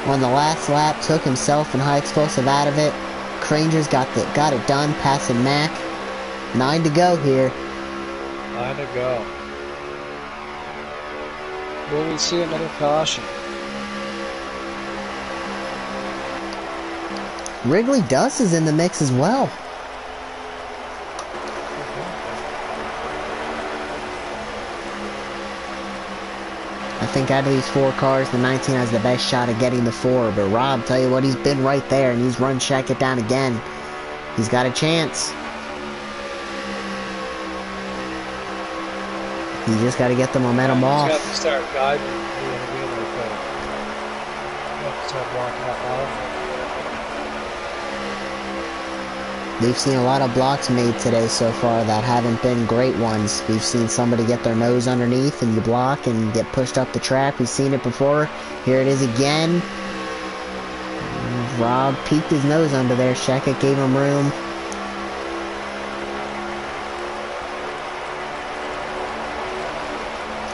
on the last lap, took himself and high explosive out of it. Crangers got it done, passing Mac. 9 to go here. 9 to go. Will we see another caution? Wrigley Dust is in the mix as well. I think out of these 4 cars, the 19 has the best shot at getting the 4. But Rob, tell you what, he's been right there, and he's run Shackett down again. He's got a chance. You just got to get the momentum off. He's got to start guiding. You know what I mean? Like, you have to start walking out loud. We've seen a lot of blocks made today so far that haven't been great ones. We've seen somebody get their nose underneath and you block and get pushed up the track. We've seen it before. Here it is again. Rob peeked his nose under there. Shackett gave him room.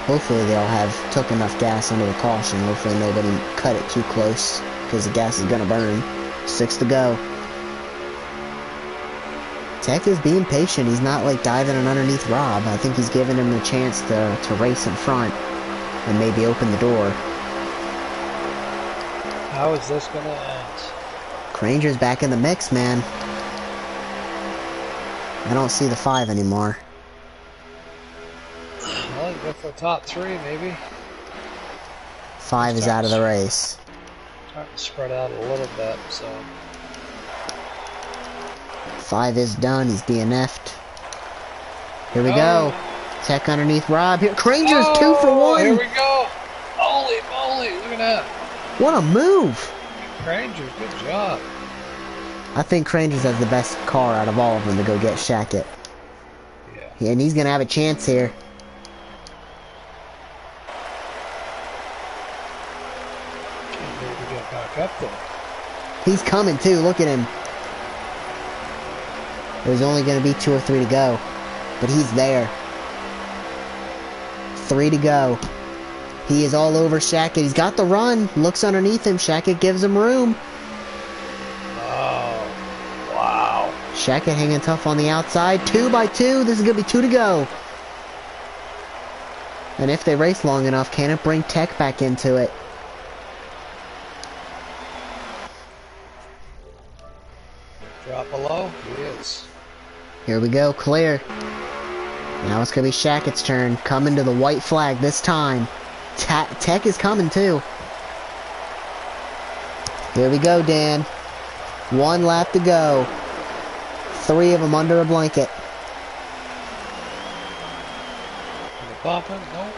Hopefully they'll have took enough gas under the caution. Hopefully nobody cut it too close because the gas is going to burn. 6 to go. Tech is being patient. He's not like diving in underneath Rob. I think he's giving him the chance to race in front and maybe open the door. How is this going to end? Cranger's back in the mix, man. I don't see the 5 anymore. Well, go for top 3 maybe. 5 is out of the race. starting to spread out a little bit, so. 5 is done. He's DNF'd. Here we go. Tech underneath Rob. Here, Cranger's 2 for 1. Here we go. Holy moly, look at that. What a move. Granger, good job. I think Cranger's has the best car out of all of them to go get Shackett. Yeah. And he's going to have a chance here. Can't believe we get back up there. He's coming too. Look at him. There's only going to be 2 or 3 to go. But he's there. 3 to go. He is all over Shackett. He's got the run. Looks underneath him. Shackett gives him room. Oh, wow. Shackett hanging tough on the outside. 2 by 2. This is going to be 2 to go. And if they race long enough, can it bring Tech back into it? Drop below. He is. Here we go. Clear. Now it's going to be Shackett's turn. Coming to the white flag this time. Tech is coming too. Here we go, Dan. 1 lap to go. 3 of them under a blanket. Bumping, no.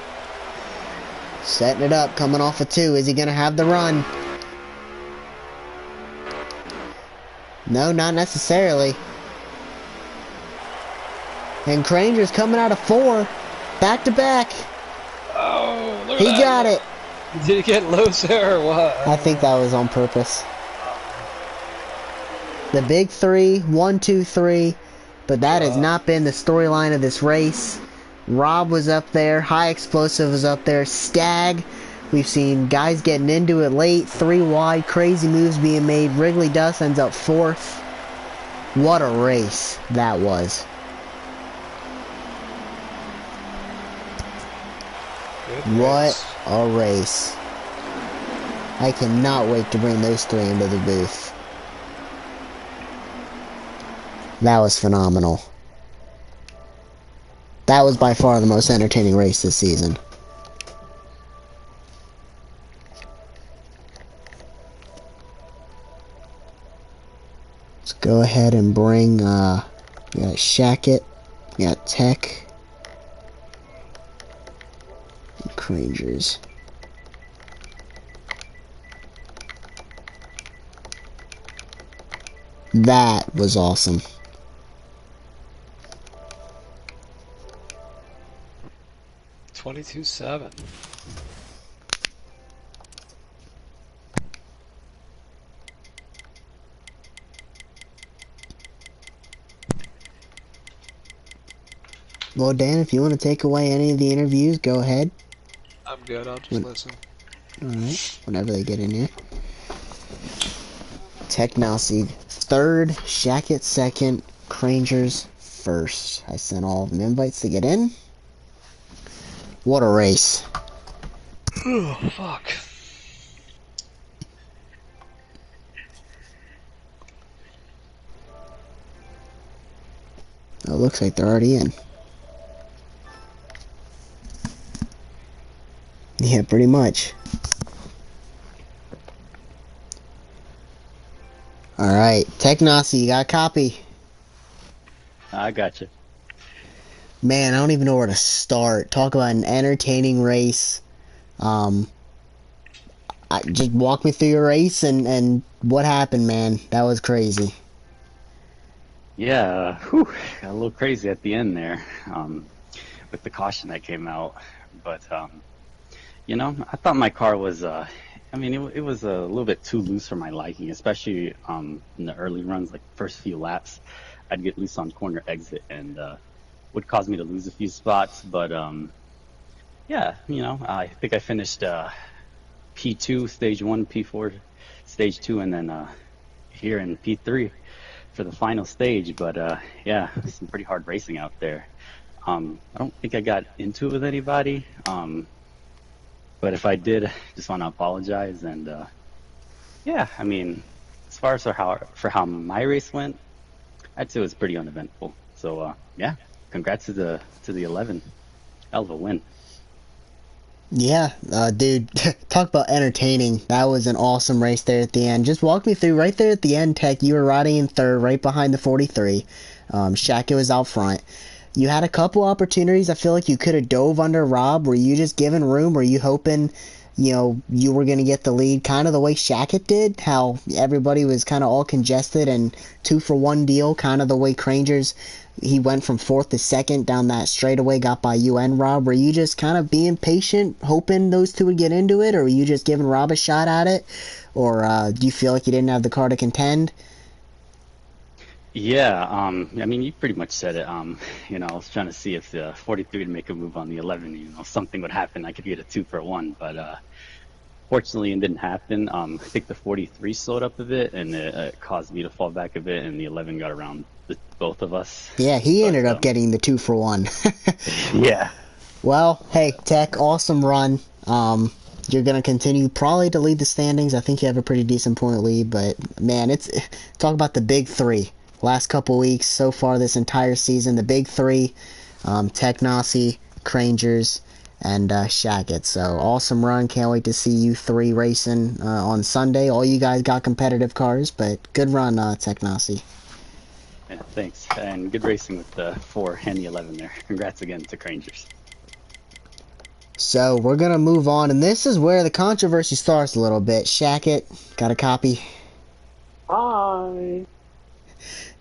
Setting it up, coming off of 2. Is he going to have the run? No, not necessarily. And Cranger's coming out of 4. Back to back. Oh, look at He that. got it. Did he get loose there or what? I think that was on purpose. The big 3, 1, 2, 3. But that has not been the storyline of this race. Rob was up there. High Explosive was up there. Stag. We've seen guys getting into it late. 3 wide. Crazy moves being made. Wrigley Dust ends up 4th. What a race that was. Good What race. a race. I cannot wait to bring those 3 into the booth. That was phenomenal. That was by far the most entertaining race this season. Let's go ahead and bring, we got Shackett, we got Tech, and Crangers. That was awesome. $22,700. Well, Dan, if you want to take away any of the interviews, go ahead. I'm good. I'll just listen. Alright, whenever they get in here. Tech now seed 3rd, Shackett 2nd, Crangers 1st. I sent all of them invites to get in. What a race. Oh, fuck. Oh, it looks like they're already in. Yeah, pretty much. Alright, Technosy, you got a copy? I got you. Man, I don't even know where to start. Talk about an entertaining race. Just walk me through your race and what happened, man. That was crazy. Yeah, got a little crazy at the end there with the caution that came out. But, you know, I thought my car was, I mean, it was a little bit too loose for my liking, especially in the early runs, like first few laps. I'd get loose on corner exit and would cause me to lose a few spots. But, yeah, you know, I think I finished P2, stage 1, P4, stage 2, and then here in P3 for the final stage. But yeah, some pretty hard racing out there. I don't think I got into it with anybody, but if I did, just want to apologize. And yeah, I mean, as far as for how my race went, I'd say it was pretty uneventful. So yeah, congrats to the 11. Hell of a win. Yeah, dude, talk about entertaining. That was an awesome race there at the end. Just walk me through right there at the end, Tech. You were riding in third, right behind the 43. Shaka was out front. You had a couple opportunities. I feel like you could have dove under Rob. Were you just giving room? Were you hoping, you were going to get the lead kind of the way Shackett did? How everybody was kind of all congested and 2-for-1 deal, kind of the way Crangers, he went from fourth to second down that straightaway, got by you and Rob. Were you just kind of being patient, hoping those two would get into it, or were you just giving Rob a shot at it? Or do you feel like you didn't have the car to contend? Yeah, I mean, you pretty much said it. I was trying to see if the 43 would make a move on the 11, something would happen. I could get a 2-for-1, but fortunately it didn't happen. I think the 43 slowed up a bit, and it caused me to fall back a bit, and the 11 got around both of us. Yeah, he But ended up getting the 2-for-1. yeah, Well, hey, Tech, awesome run. You're gonna continue probably to lead the standings. I think you have a pretty decent point lead, but man, it's talk about the big three. Last couple weeks so far this entire season, the big three, Tech Nasi, Crangers, and Shackett. So awesome run. Can't wait to see you three racing on Sunday. All you guys got competitive cars, but good run, Tech Nasi. yeah, thanks, and good racing with the 4 and the 11 there. Congrats again to Crangers. So we're gonna move on, and this is where the controversy starts a little bit. Shackett, got a copy? Hi.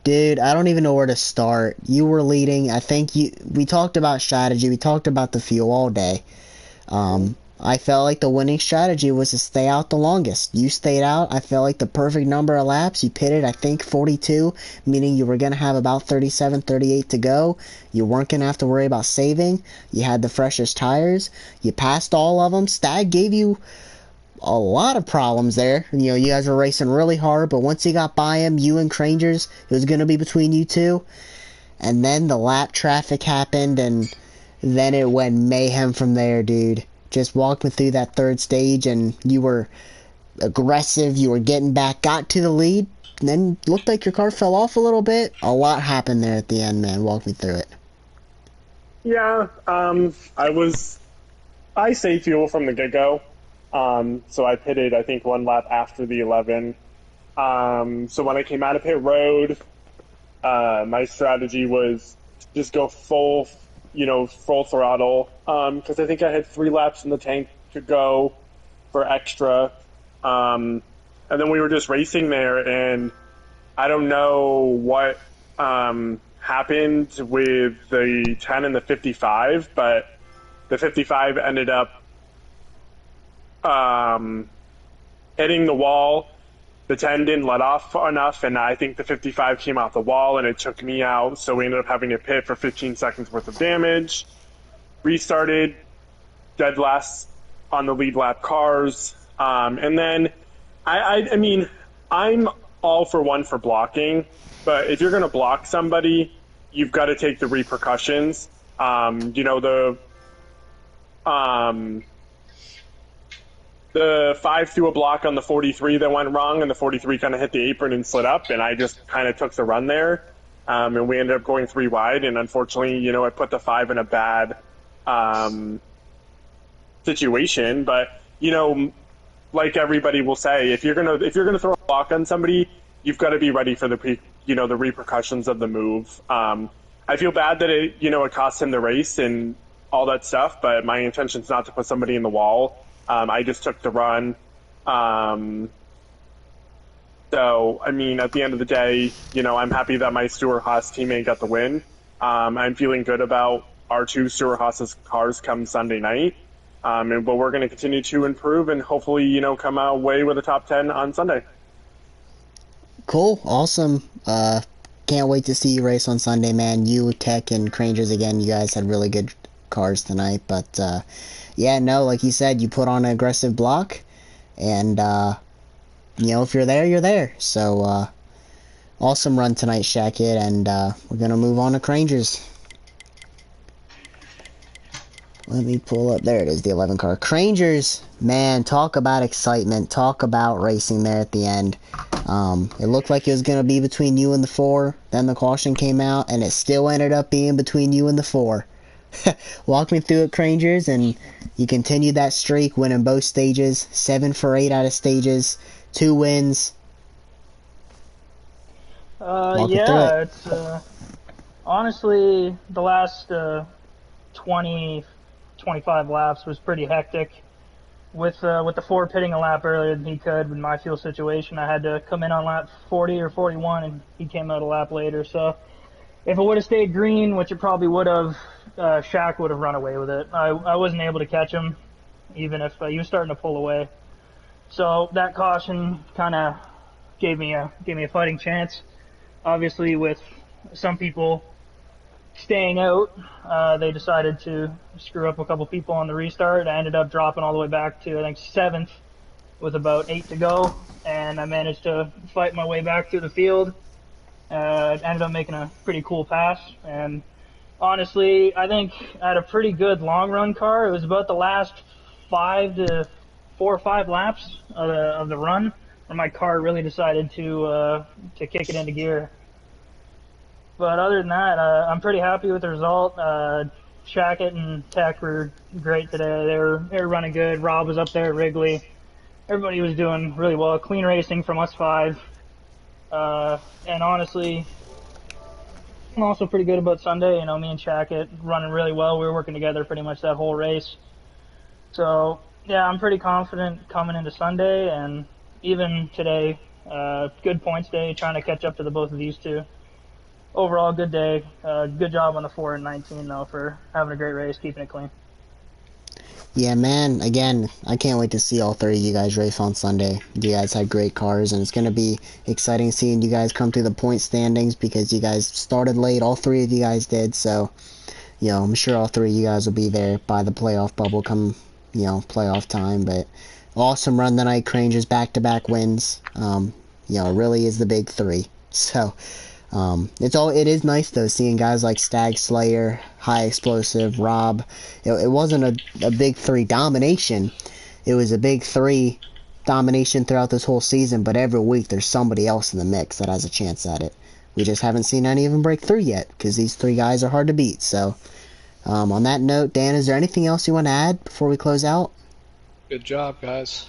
Dude, I don't even know where to start. You were leading. I think we talked about strategy. We talked about the fuel all day. I felt like the winning strategy was to stay out the longest. You stayed out. I felt like the perfect number of laps. You pitted, I think, 42, meaning you were going to have about 37, 38 to go. You weren't going to have to worry about saving. You had the freshest tires. You passed all of them. Stag gave you a lot of problems there. You guys were racing really hard, but once you got by him, you and Crangers, it was going to be between you two. And then the lap traffic happened, and then it went mayhem from there, dude. Just walked me through that third stage, and you were aggressive. You were getting back, got to the lead, and then looked like your car fell off a little bit. A lot happened there at the end, man. Walk me through it. Yeah, I saved fuel from the get-go. So I pitted, I think, one lap after the 11. So when I came out of pit road, my strategy was just go full throttle. Because I think I had 3 laps in the tank to go for extra. And then we were just racing there, and I don't know what happened with the 10 and the 55, but the 55 ended up hitting the wall. The 10 didn't let off enough, and I think the 55 came out the wall, and it took me out, so we ended up having to pit for 15 seconds worth of damage. Restarted, dead last on the lead lap cars. And then, I mean, I'm all for one for blocking, but if you're going to block somebody, you've got to take the repercussions. The 5 threw a block on the 43 that went wrong, and the 43 kind of hit the apron and slid up, and I just kind of took the run there. And we ended up going 3 wide, and unfortunately, I put the 5 in a bad situation. But, like everybody will say, if you're gonna throw a block on somebody, you've got to be ready for the repercussions of the move. I feel bad that it cost him the race and all that stuff, but my intention's not to put somebody in the wall. I just took the run. So, I mean, at the end of the day, I'm happy that my Stewart-Haas teammate got the win. I'm feeling good about our 2 Stewart-Haas's cars come Sunday night. But we're going to continue to improve and hopefully, come out away with a top 10 on Sunday. Cool. Awesome. Can't wait to see you race on Sunday, man. You, Tech, and Crangers again. You guys had really good cars tonight. But, yeah, no, like you said, you put on an aggressive block. And, if you're there, you're there. So, awesome run tonight, Shackett. And we're going to move on to Crangers. Let me pull up. There it is, the 11 car. Crangers, man, talk about excitement. Talk about racing there at the end. It looked like it was going to be between you and the 4. Then the caution came out, and it still ended up being between you and the 4. Walk me through it, Crangers, and you continue that streak, winning both stages, 7 for 8 out of stages, 2 wins. Walk me through it. Yeah, it's honestly the last 20, 25 laps was pretty hectic. With the Ford pitting a lap earlier than he could with my fuel situation, I had to come in on lap 40 or 41, and he came out a lap later. So if it would have stayed green, which it probably would have, Shaq would have run away with it. I wasn't able to catch him, even if he was starting to pull away. So that caution kind of gave me a fighting chance. Obviously, with some people staying out, they decided to screw up a couple people on the restart. I ended up dropping all the way back to, I think, 7th with about 8 to go, and I managed to fight my way back through the field. Ended up making a pretty cool pass, and honestly, I think I had a pretty good long run car. It was about the last 4 or 5 laps of the run where my car really decided to kick it into gear. But other than that, I'm pretty happy with the result. Shackett and Tech were great today. They were running good. Rob was up there at Wrigley. Everybody was doing really well. Clean racing from us 5. And honestly, I'm also pretty good about Sunday. You know, me and Shackett running really well. We were working together pretty much that whole race. So, yeah, I'm pretty confident coming into Sunday, and even today, good points day, trying to catch up to the both of these two. Overall, good day. Good job on the 4 and 19, though, for having a great race, keeping it clean. Yeah, man, again, I can't wait to see all 3 of you guys race on Sunday. You guys had great cars, and it's going to be exciting seeing you guys come through the point standings because you guys started late. All 3 of you guys did, so, you know, I'm sure all 3 of you guys will be there by the playoff bubble come, you know, playoff time. But awesome run tonight, Crangers, back-to-back wins. You know, it really is the big 3. So, it is nice though seeing guys like Stag Slayer, High Explosive, Rob. It wasn't a big 3 domination. It was a big 3 domination throughout this whole season, but every week there's somebody else in the mix that has a chance at it. We just haven't seen any of them break through yet because these 3 guys are hard to beat. So, on that note, Dan, is there anything else you want to add before we close out? Good job, guys.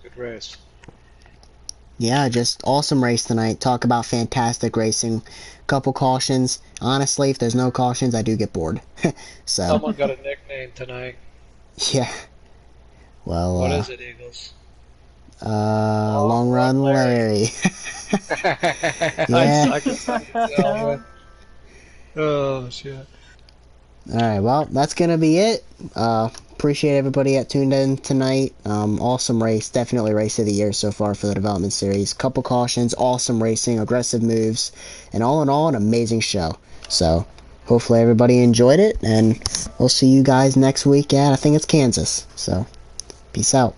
Good race. Yeah, just awesome race tonight. Talk about fantastic racing. Couple cautions. Honestly, if there's no cautions, I do get bored. So, Someone got a nickname tonight. yeah. Well, What is it, Eagles? Long Run Larry. Yeah. I can tell. Oh, shit. Alright, well, that's gonna be it. Appreciate everybody that tuned in tonight. Awesome race. Definitely race of the year so far for the development series. Couple cautions, awesome racing, aggressive moves, and all in all, an amazing show. So, hopefully everybody enjoyed it, and we'll see you guys next week at, I think it's Kansas. So, peace out.